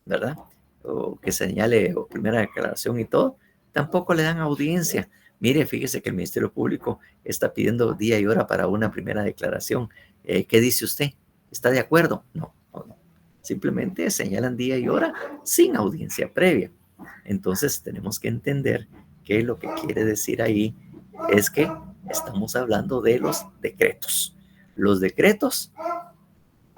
¿verdad? O que señale o primera declaración y todo, tampoco le dan audiencia. Mire, fíjese que el Ministerio Público está pidiendo día y hora para una primera declaración. ¿Qué dice usted? ¿Está de acuerdo? No. Simplemente señalan día y hora sin audiencia previa. Entonces tenemos que entender que lo que quiere decir ahí es que estamos hablando de los decretos. Los decretos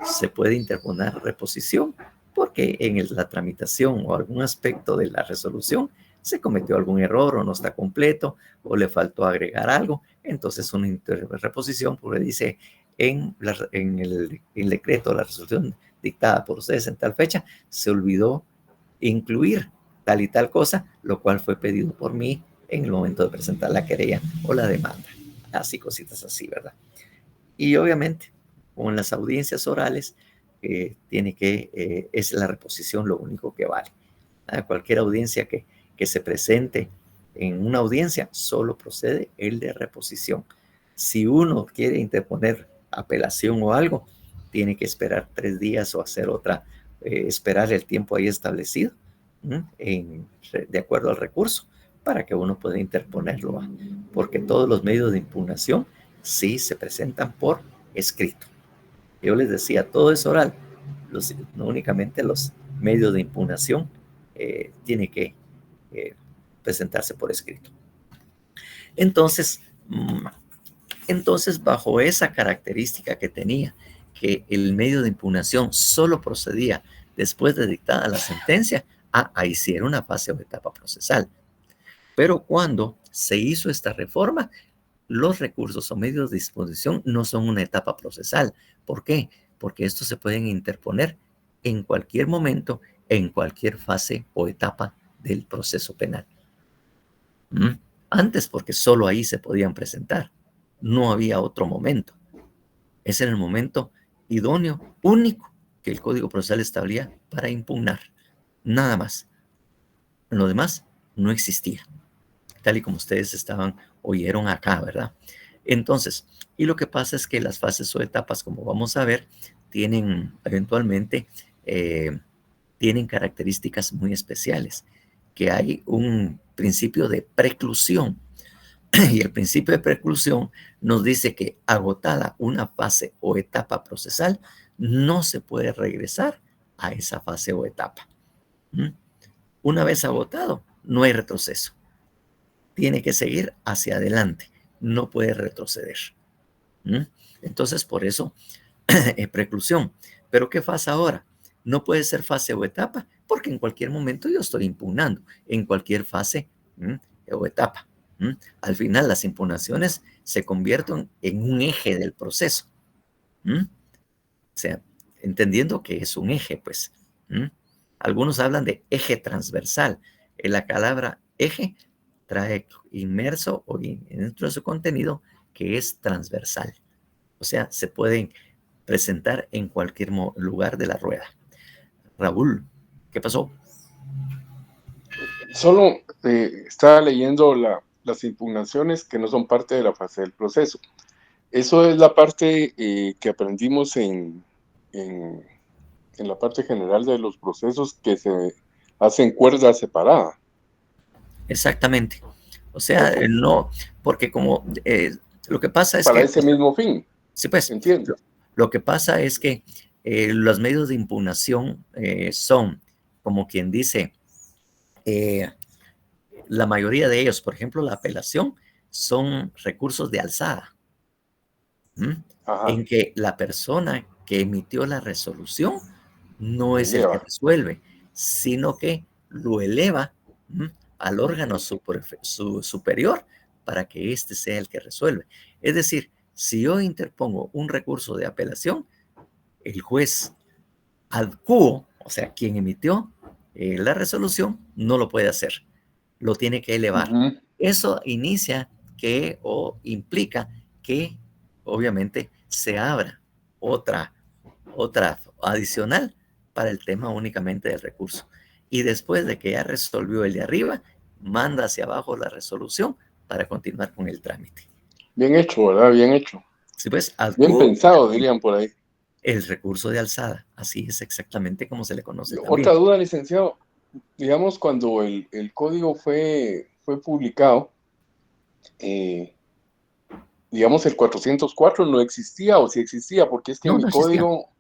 se puede interponer reposición porque en la tramitación o algún aspecto de la resolución se cometió algún error o no está completo o le faltó agregar algo. Entonces una reposición, porque dice en el decreto, la resolución dictada por ustedes en tal fecha, se olvidó incluir tal y tal cosa, lo cual fue pedido por mí en el momento de presentar la querella o la demanda. Así, cositas así, ¿verdad? Y obviamente, con las audiencias orales, es la reposición lo único que vale. Cualquier audiencia que se presente en una audiencia, solo procede el de reposición. Si uno quiere interponer apelación o algo, tiene que esperar 3 días o hacer otra, esperar el tiempo ahí establecido, de acuerdo al recurso, para que uno pueda interponerlo, porque todos los medios de impugnación si se presentan por escrito. Yo les decía, todo es oral, no únicamente los medios de impugnación tiene que presentarse por escrito. Entonces, bajo esa característica que tenía, que el medio de impugnación solo procedía después de dictada la sentencia, ahí sí era una fase o etapa procesal. Pero cuando se hizo esta reforma, los recursos o medios de disposición no son una etapa procesal. ¿Por qué? Porque estos se pueden interponer en cualquier momento, en cualquier fase o etapa del proceso penal. Antes, porque solo ahí se podían presentar. No había otro momento. Ese era el momento idóneo, único, que el Código Procesal establecía para impugnar. Nada más. Lo demás no existía. Tal y como ustedes oyeron acá, ¿verdad? Entonces, y lo que pasa es que las fases o etapas, como vamos a ver, tienen eventualmente, tienen características muy especiales, que hay un principio de preclusión. Y el principio de preclusión nos dice que agotada una fase o etapa procesal, no se puede regresar a esa fase o etapa. Una vez agotado, no hay retroceso. Tiene que seguir hacia adelante, no puede retroceder. Entonces, por eso, preclusión. ¿Pero qué pasa ahora? No puede ser fase o etapa, porque en cualquier momento yo estoy impugnando, en cualquier fase o etapa. Al final, las impugnaciones se convierten en un eje del proceso. O sea, entendiendo que es un eje, pues. Algunos hablan de eje transversal. La palabra eje trae inmerso o dentro de su contenido que es transversal. O sea, se pueden presentar en cualquier lugar de la rueda. Raúl, ¿qué pasó? Solo estaba leyendo las impugnaciones que no son parte de la fase del proceso. Eso es la parte que aprendimos en la parte general de los procesos, que se hacen cuerda separada. Exactamente. O sea, Okay. no, porque como lo que pasa es para que... ese mismo fin. Sí, pues, entiendo. Lo que pasa es que los medios de impugnación son, como quien dice, la mayoría de ellos, por ejemplo, la apelación, son recursos de alzada, en que la persona que emitió la resolución no es el que resuelve, sino que lo eleva al órgano superior para que éste sea el que resuelve. Es decir, si yo interpongo un recurso de apelación, el juez ad quo, o sea, quien emitió la resolución, no lo puede hacer, lo tiene que elevar. Eso inicia o implica que obviamente se abra otra adicional para el tema únicamente del recurso. Y después de que ya resolvió el de arriba, manda hacia abajo la resolución para continuar con el trámite. Bien hecho, ¿verdad? Bien hecho. Sí, pues, bien pensado, dirían por ahí. El recurso de alzada, así es exactamente como se le conoce también. Otra duda, licenciado. Digamos, cuando el código fue publicado, digamos, el 404 no existía, o sí existía, porque es que en mi código,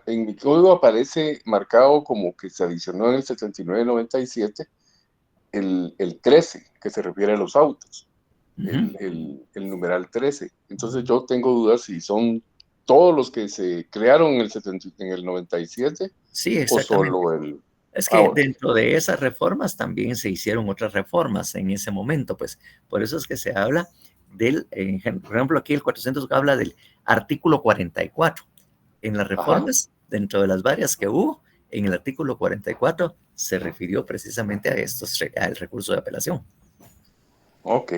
en mi código aparece marcado como que se adicionó en el 7997 el 13, que se refiere a los autos, el numeral 13. Entonces yo tengo dudas si son todos los que se crearon en el 97, sí, exactamente. o solo el... Es que dentro de esas reformas también se hicieron otras reformas en ese momento, pues por eso es que se habla del, por ejemplo, aquí el 400 habla del artículo 44. En las reformas, dentro de las varias que hubo, en el artículo 44 se refirió precisamente a al recurso de apelación. Ok.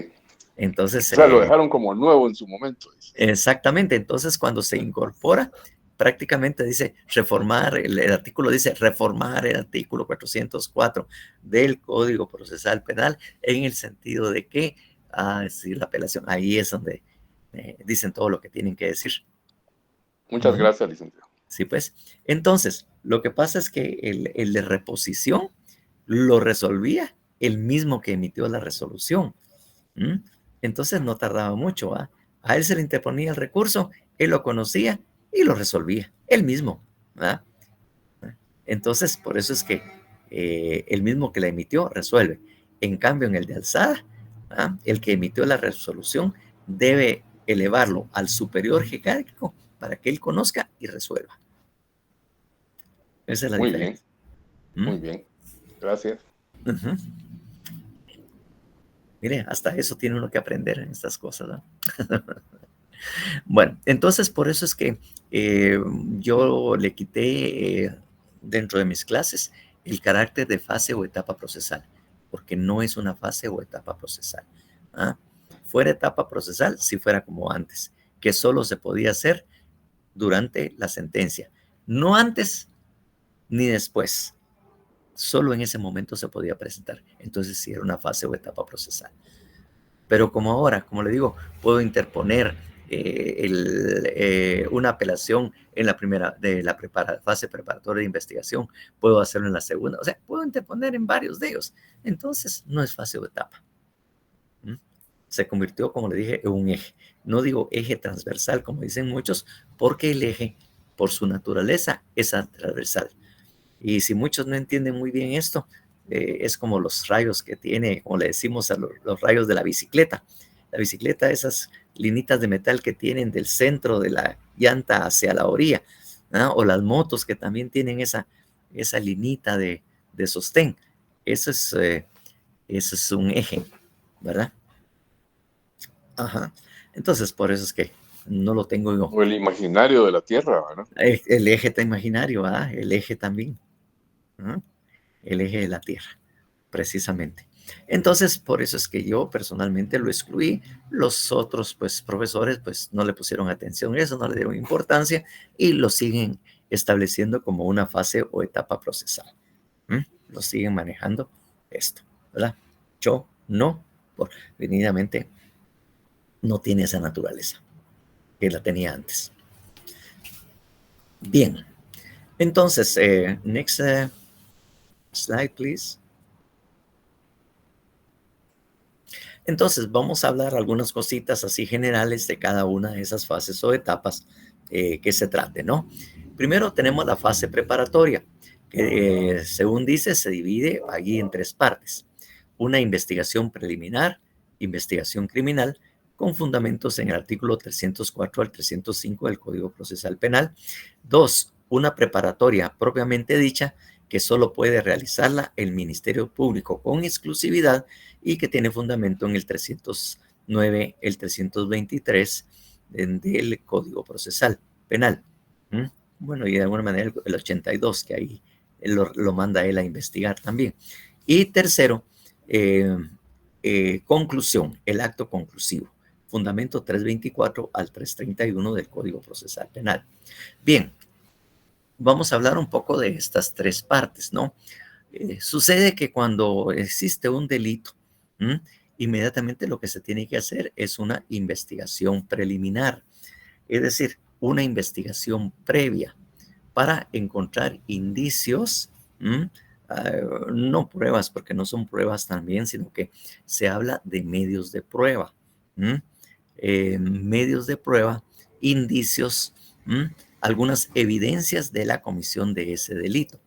Entonces, o sea, lo dejaron como nuevo en su momento. Exactamente. Entonces, cuando se incorpora, prácticamente dice reformar, el artículo dice reformar el artículo 404 del Código Procesal Penal en el sentido de que, decir la apelación, ahí es donde dicen todo lo que tienen que decir. Muchas gracias, licenciado. Sí, pues. Entonces, lo que pasa es que el de reposición lo resolvía el mismo que emitió la resolución. Entonces no tardaba mucho A él se le interponía el recurso, él lo conocía y lo resolvía, él mismo, ¿verdad? Entonces, por eso es que el mismo que la emitió resuelve. En cambio, en el de alzada, ¿verdad? El que emitió la resolución debe elevarlo al superior jerárquico para que él conozca y resuelva. Esa es la Muy diferencia. bien, muy bien. Gracias. Uh-huh. Mire, hasta eso tiene uno que aprender en estas cosas, ¿no? Bueno, entonces por eso es que yo le quité dentro de mis clases el carácter de fase o etapa procesal, porque no es una fase o etapa procesal. ¿Ah? Fuera etapa procesal si fuera como antes, que solo se podía hacer durante la sentencia, no antes ni después, solo en ese momento se podía presentar. Entonces sí era una fase o etapa procesal. Pero como ahora, como le digo, puedo interponer una apelación en la primera de la fase preparatoria de investigación, puedo hacerlo en la segunda, o sea, puedo interponer en varios de ellos. Entonces, no es fase o etapa. Se convirtió, como le dije, en un eje. No digo eje transversal, como dicen muchos, porque el eje, por su naturaleza, es transversal. Y si muchos no entienden muy bien esto, es como los rayos que tiene, como le decimos a los rayos de la bicicleta. La bicicleta, esas linitas de metal que tienen del centro de la llanta hacia la orilla, ¿no? O las motos que también tienen esa linita de sostén. Eso es un eje, ¿verdad? Ajá. Entonces, por eso es que no lo tengo yo. O el imaginario de la Tierra, ¿no? El eje está imaginario, ¿verdad? El eje también. ¿No? El eje de la Tierra, precisamente. Entonces, por eso es que yo personalmente lo excluí. Los otros, pues, profesores, pues, no le pusieron atención a eso, no le dieron importancia y lo siguen estableciendo como una fase o etapa procesal. Lo siguen manejando esto, ¿verdad? Yo no, venidamente, no tiene esa naturaleza que la tenía antes. Bien, entonces, next slide, please. Entonces, vamos a hablar algunas cositas así generales de cada una de esas fases o etapas que se trate, ¿no? Primero tenemos la fase preparatoria, que según dice se divide allí en tres partes. Una investigación preliminar, investigación criminal, con fundamentos en el artículo 304 al 305 del Código Procesal Penal. Dos, una preparatoria propiamente dicha, que solo puede realizarla el Ministerio Público con exclusividad y que tiene fundamento en el 309, el 323 del Código Procesal Penal. Bueno, y de alguna manera el 82, que ahí lo manda él a investigar también. Y tercero, conclusión, el acto conclusivo, fundamento 324 al 331 del Código Procesal Penal. Bien, vamos a hablar un poco de estas tres partes, ¿no? Sucede que cuando existe un delito, inmediatamente lo que se tiene que hacer es una investigación preliminar, es decir, una investigación previa para encontrar indicios, no pruebas, porque no son pruebas también, sino que se habla de medios de prueba, medios de prueba, indicios, algunas evidencias de la comisión de ese delito.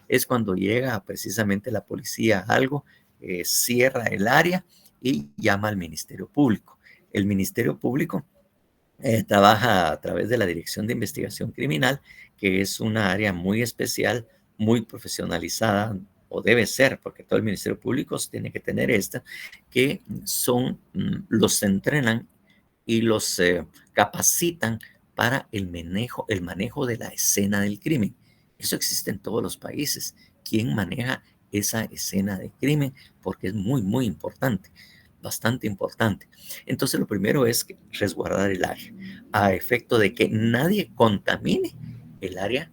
Es cuando llega precisamente la policía a algo, cierra el área y llama al Ministerio Público. El Ministerio Público trabaja a través de la Dirección de Investigación Criminal, que es una área muy especial, muy profesionalizada, o debe ser, porque todo el Ministerio Público tiene que tener esta, que los entrenan y los capacitan para el manejo de la escena del crimen. Eso existe en todos los países. ¿Quién maneja esa escena de crimen? Porque es muy, muy importante, bastante importante. Entonces, lo primero es resguardar el área, a efecto de que nadie contamine el área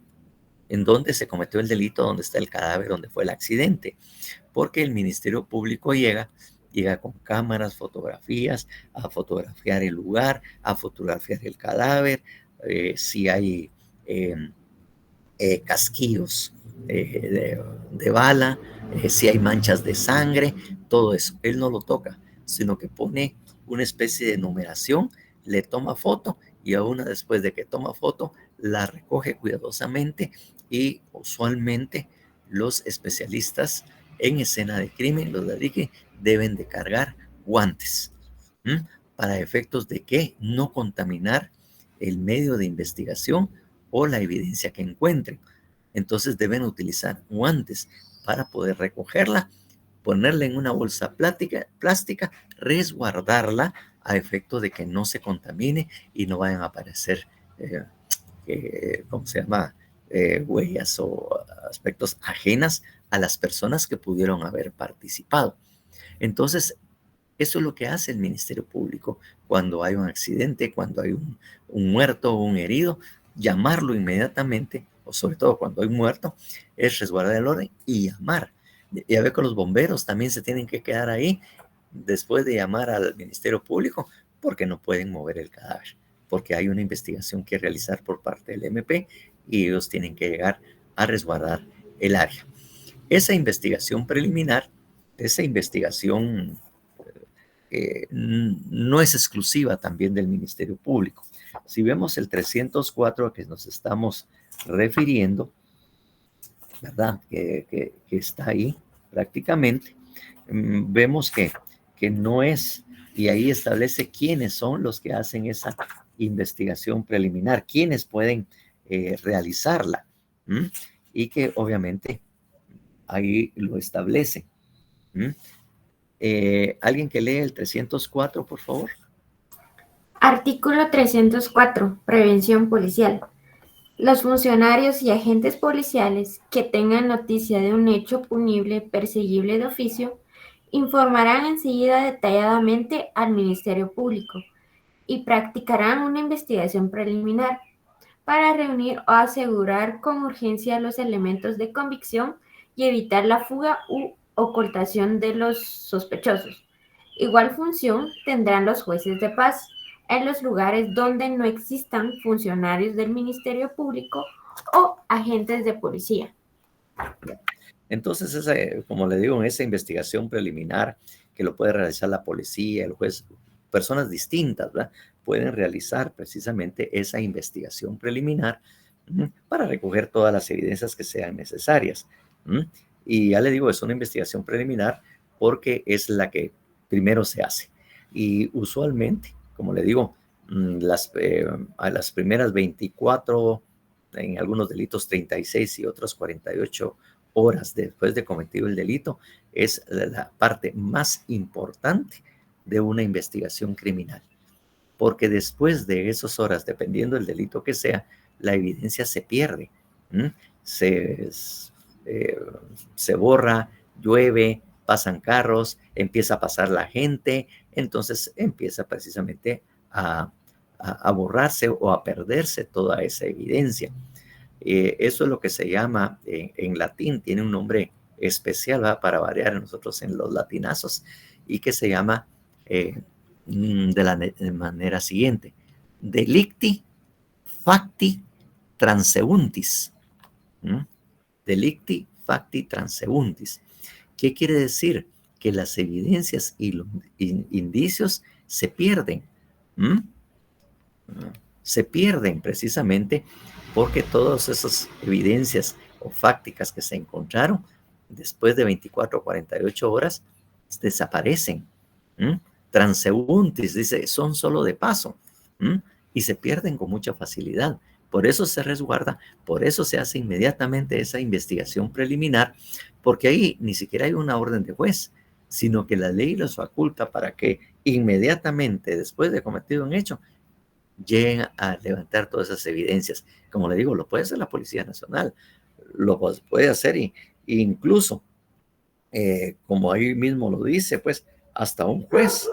en donde se cometió el delito, donde está el cadáver, donde fue el accidente. Porque el Ministerio Público llega con cámaras, fotografías, a fotografiar el lugar, a fotografiar el cadáver, si hay casquillos de bala, si hay manchas de sangre, todo eso. Él no lo toca, sino que pone una especie de numeración, le toma foto y a una después de que toma foto, la recoge cuidadosamente y usualmente los especialistas en escena de crimen, los de DICE, deben de cargar guantes. Para efectos de que no contaminar el medio de investigación o la evidencia que encuentren. Entonces deben utilizar guantes para poder recogerla, ponerla en una bolsa plástica, resguardarla a efecto de que no se contamine y no vayan a aparecer, ¿cómo se llama? Huellas o aspectos ajenas a las personas que pudieron haber participado. Entonces, eso es lo que hace el Ministerio Público cuando hay un accidente, cuando hay un muerto o un herido, llamarlo inmediatamente, o sobre todo cuando hay muerto, es resguardar el orden y llamar. Ya ve que los bomberos también se tienen que quedar ahí después de llamar al Ministerio Público porque no pueden mover el cadáver, porque hay una investigación que realizar por parte del MP y ellos tienen que llegar a resguardar el área. Esa investigación preliminar, esa investigación no es exclusiva también del Ministerio Público. Si vemos el 304 a que nos estamos refiriendo, ¿verdad? Que está ahí prácticamente, vemos que no es, y ahí establece quiénes son los que hacen esa investigación preliminar, quiénes pueden realizarla, y que obviamente ahí lo establece. ¿Alguien que lee el 304, por favor? Artículo 304. Prevención policial. Los funcionarios y agentes policiales que tengan noticia de un hecho punible perseguible de oficio informarán enseguida detalladamente al Ministerio Público y practicarán una investigación preliminar para reunir o asegurar con urgencia los elementos de convicción y evitar la fuga u ocultación de los sospechosos. Igual función tendrán los jueces de paz en los lugares donde no existan funcionarios del Ministerio Público o agentes de policía. Entonces, como le digo, en esa investigación preliminar que lo puede realizar la policía, el juez, personas distintas, ¿verdad? Pueden realizar precisamente esa investigación preliminar para recoger todas las evidencias que sean necesarias. Y ya le digo, es una investigación preliminar porque es la que primero se hace. Y usualmente, como le digo, a las primeras 24, en algunos delitos 36 y otros 48 horas después de cometido el delito, es la parte más importante de una investigación criminal. Porque después de esas horas, dependiendo del delito que sea, la evidencia se pierde. Se borra, llueve, pasan carros, empieza a pasar la gente, entonces empieza precisamente a borrarse o a perderse toda esa evidencia. Eso es lo que se llama, en latín, tiene un nombre especial, ¿verdad? Para variar nosotros en los latinazos, y que se llama de la manera siguiente: delicti facti transeuntis. Delicti facti transeuntis. ¿Qué quiere decir? Que las evidencias y los indicios se pierden. Se pierden precisamente porque todas esas evidencias o fácticas que se encontraron después de 24 o 48 horas desaparecen. Transeuntis, dice, son solo de paso, y se pierden con mucha facilidad. Por eso se resguarda, por eso se hace inmediatamente esa investigación preliminar, porque ahí ni siquiera hay una orden de juez, sino que la ley los faculta para que inmediatamente después de cometido un hecho lleguen a levantar todas esas evidencias. Como le digo, lo puede hacer la Policía Nacional, lo puede hacer incluso, como ahí mismo lo dice, pues hasta un juez,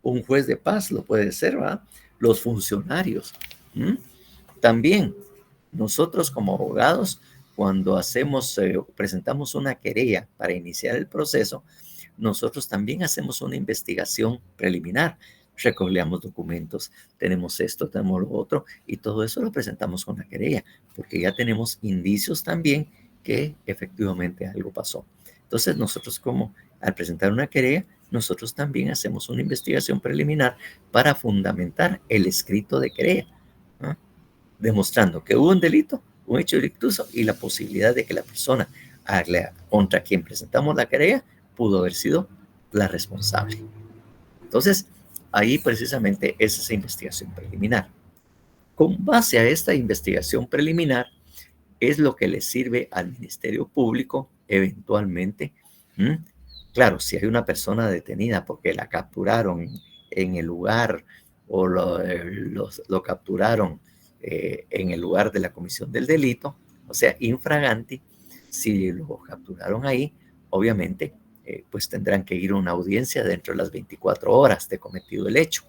un juez de paz lo puede ser, ¿verdad? Los funcionarios. También nosotros como abogados, cuando presentamos una querella para iniciar el proceso, nosotros también hacemos una investigación preliminar. Recogemos documentos, tenemos esto, tenemos lo otro, y todo eso lo presentamos con la querella, porque ya tenemos indicios también que efectivamente algo pasó. Entonces nosotros como al presentar una querella, nosotros también hacemos una investigación preliminar para fundamentar el escrito de querella, ¿no? Demostrando que hubo un delito, un hecho delictuoso y la posibilidad de que la persona contra quien presentamos la querella pudo haber sido la responsable. Entonces, ahí precisamente es esa investigación preliminar. Con base a esta investigación preliminar es lo que le sirve al Ministerio Público eventualmente. Claro, si hay una persona detenida porque la capturaron en el lugar o lo capturaron en el lugar de la comisión del delito, o sea, infraganti, si lo capturaron ahí, obviamente, pues tendrán que ir a una audiencia dentro de las 24 horas de cometido el hecho.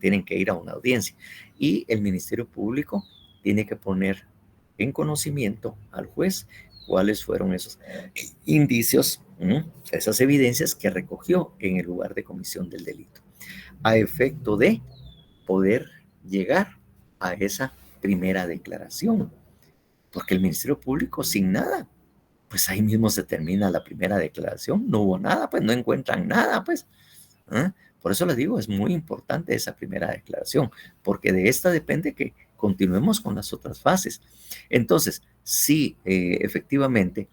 Tienen que ir a una audiencia. Y el Ministerio Público tiene que poner en conocimiento al juez cuáles fueron esos indicios, esas evidencias que recogió en el lugar de comisión del delito, a efecto de poder llegar a esa primera declaración. Porque el Ministerio Público sin nada, pues ahí mismo se termina la primera declaración, no hubo nada, pues no encuentran nada, pues. Por eso les digo, es muy importante esa primera declaración, porque de esta depende que continuemos con las otras fases. Entonces, sí, efectivamente,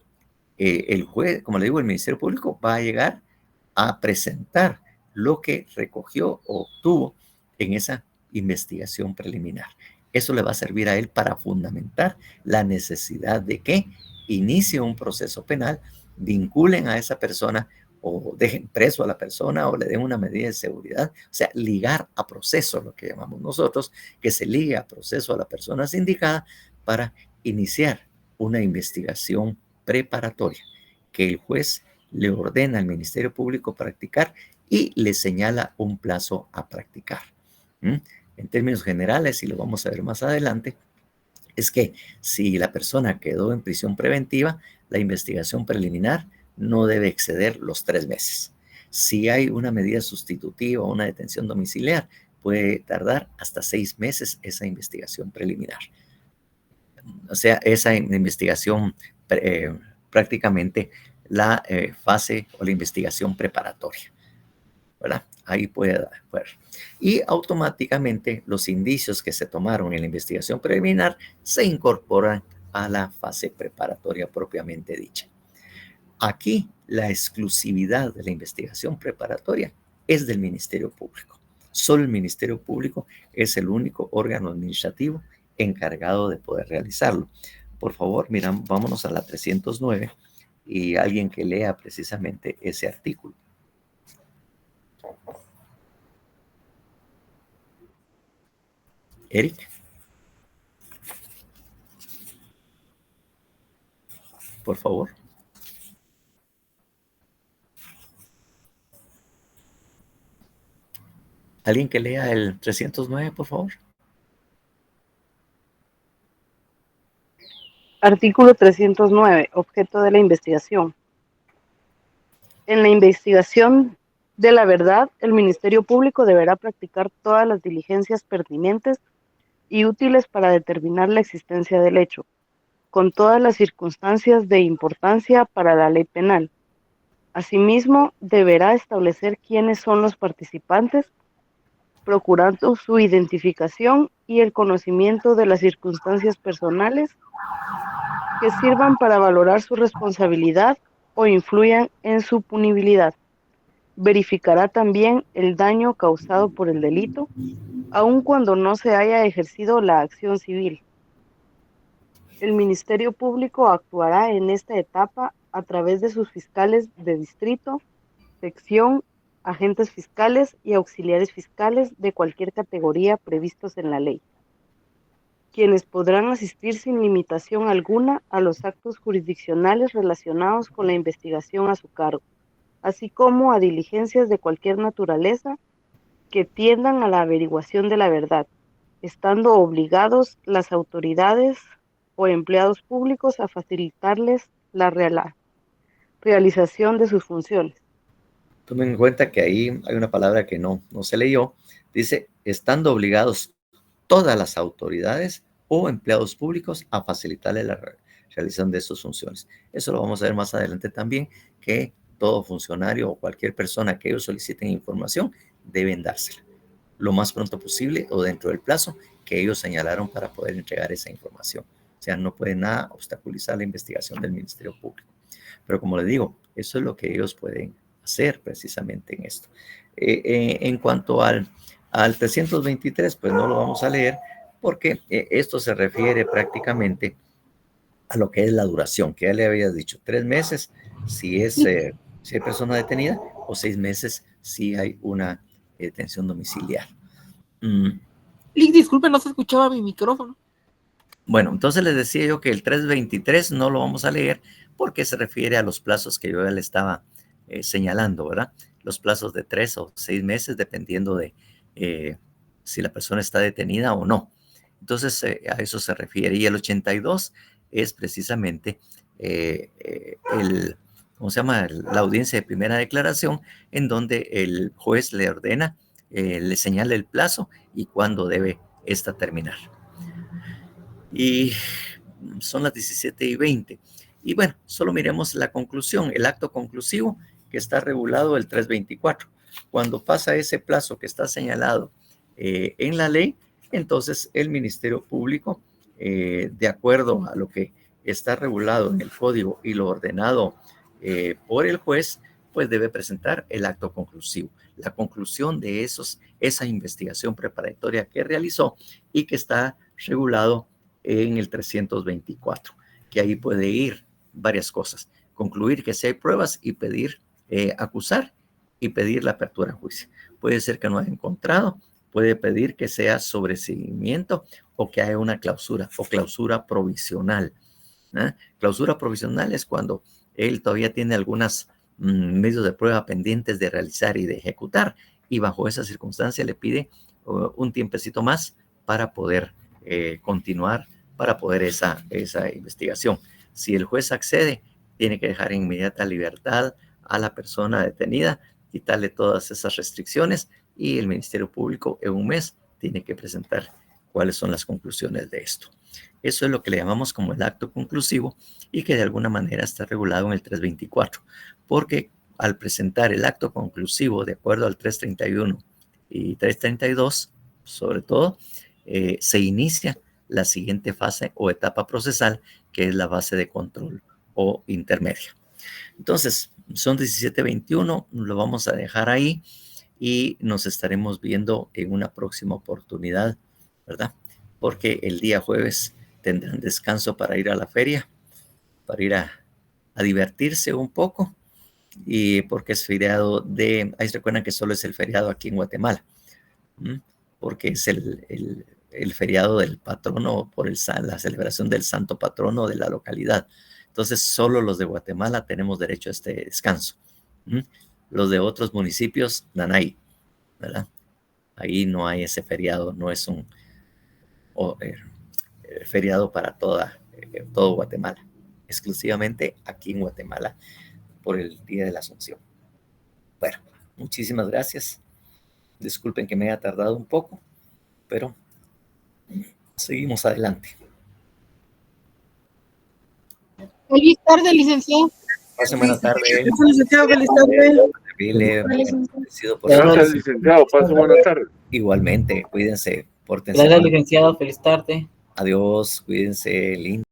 el juez, como le digo, el Ministerio Público va a llegar a presentar lo que recogió o obtuvo en esa investigación preliminar. Eso le va a servir a él para fundamentar la necesidad de que inicie un proceso penal, vinculen a esa persona o dejen preso a la persona o le den una medida de seguridad, o sea, ligar a proceso, lo que llamamos nosotros, que se ligue a proceso a la persona sindicada para iniciar una investigación preparatoria que el juez le ordena al Ministerio Público practicar y le señala un plazo a practicar. En términos generales, y lo vamos a ver más adelante, es que si la persona quedó en prisión preventiva, la investigación preliminar no debe exceder los 3 meses. Si hay una medida sustitutiva o una detención domiciliar, puede tardar hasta 6 meses esa investigación preliminar. O sea, esa investigación prácticamente la fase o la investigación preparatoria, ¿verdad? Ahí puede dar. Y automáticamente los indicios que se tomaron en la investigación preliminar se incorporan a la fase preparatoria propiamente dicha. Aquí la exclusividad de la investigación preparatoria es del Ministerio Público. Solo el Ministerio Público es el único órgano administrativo encargado de poder realizarlo. Por favor, vámonos a la 309 y alguien que lea precisamente ese artículo. Eric. Por favor. ¿Alguien que lea el 309, por favor? Artículo 309. Objeto de la investigación. En la investigación de la verdad, el Ministerio Público deberá practicar todas las diligencias pertinentes y útiles para determinar la existencia del hecho, con todas las circunstancias de importancia para la ley penal. Asimismo, deberá establecer quiénes son los participantes, procurando su identificación y el conocimiento de las circunstancias personales que sirvan para valorar su responsabilidad o influyan en su punibilidad. Verificará también el daño causado por el delito, aun cuando no se haya ejercido la acción civil. El Ministerio Público actuará en esta etapa a través de sus fiscales de distrito, sección, agentes fiscales y auxiliares fiscales de cualquier categoría previstos en la ley, quienes podrán asistir sin limitación alguna a los actos jurisdiccionales relacionados con la investigación a su cargo, así como a diligencias de cualquier naturaleza que tiendan a la averiguación de la verdad, estando obligados las autoridades o empleados públicos a facilitarles la realización de sus funciones. Tomen en cuenta que ahí hay una palabra que no se leyó. Dice, estando obligados todas las autoridades o empleados públicos a facilitarle la realización de sus funciones. Eso lo vamos a ver más adelante también, que todo funcionario o cualquier persona que ellos soliciten información deben dársela lo más pronto posible o dentro del plazo que ellos señalaron para poder entregar esa información. O sea, no puede nada obstaculizar la investigación del Ministerio Público. Pero como les digo, eso es lo que ellos pueden hacer precisamente en esto. En cuanto al 323, pues no lo vamos a leer porque esto se refiere prácticamente a lo que es la duración, que ya le había dicho, 3 meses si hay persona detenida o 6 meses si hay una detención domiciliar. Lick, disculpe, no se escuchaba mi micrófono. Bueno, entonces les decía yo que el 323 no lo vamos a leer porque se refiere a los plazos que yo ya le estaba señalando, ¿verdad? Los plazos de 3 o 6 meses dependiendo de si la persona está detenida o no. Entonces a eso se refiere. Y el 82 es precisamente ¿cómo se llama? La audiencia de primera declaración, en donde el juez le ordena, le señala el plazo y cuándo debe esta terminar. Y son las 17:20. Y bueno, solo miremos la conclusión, el acto conclusivo que está regulado el 324. Cuando pasa ese plazo que está señalado en la ley, entonces el Ministerio Público, de acuerdo a lo que está regulado en el código y lo ordenado por el juez, pues debe presentar el acto conclusivo, la conclusión de esa investigación preparatoria que realizó y que está regulado en el 324, que ahí puede ir varias cosas, concluir que si hay pruebas y pedir, acusar y pedir la apertura a juicio. Puede ser que no haya encontrado, puede pedir que sea sobreseimiento o que haya una clausura o clausura provisional. Clausura provisional es cuando él todavía tiene algunos medios de prueba pendientes de realizar y de ejecutar, y bajo esa circunstancia le pide un tiempecito más para poder continuar, para poder esa investigación. Si el juez accede, tiene que dejar en inmediata libertad a la persona detenida, quitarle todas esas restricciones, y el Ministerio Público en un mes tiene que presentar cuáles son las conclusiones de esto. Eso es lo que le llamamos como el acto conclusivo y que de alguna manera está regulado en el 324, porque al presentar el acto conclusivo de acuerdo al 331 y 332, sobre todo, se inicia la siguiente fase o etapa procesal, que es la fase de control o intermedia. Entonces, son 17:21, lo vamos a dejar ahí y nos estaremos viendo en una próxima oportunidad, ¿verdad? Porque el día jueves tendrán descanso para ir a la feria, para ir a divertirse un poco, y porque es feriado ahí se recuerdan que solo es el feriado aquí en Guatemala, porque es el feriado del patrono por la celebración del santo patrono de la localidad. Entonces, solo los de Guatemala tenemos derecho a este descanso. Los de otros municipios, nanay, ¿verdad? Ahí no hay ese feriado, no es un feriado para todo Guatemala, exclusivamente aquí en Guatemala por el Día de la Asunción. Bueno, muchísimas gracias. Disculpen que me haya tardado un poco, pero seguimos adelante. Feliz tarde, licenciado. Pasen buena tarde. Licenciado, feliz tarde. Gracias, licenciado. Pasen buena tarde. Igualmente, cuídense, pórtense. Gracias, licenciado. Feliz tarde. Adiós, cuídense, lindo.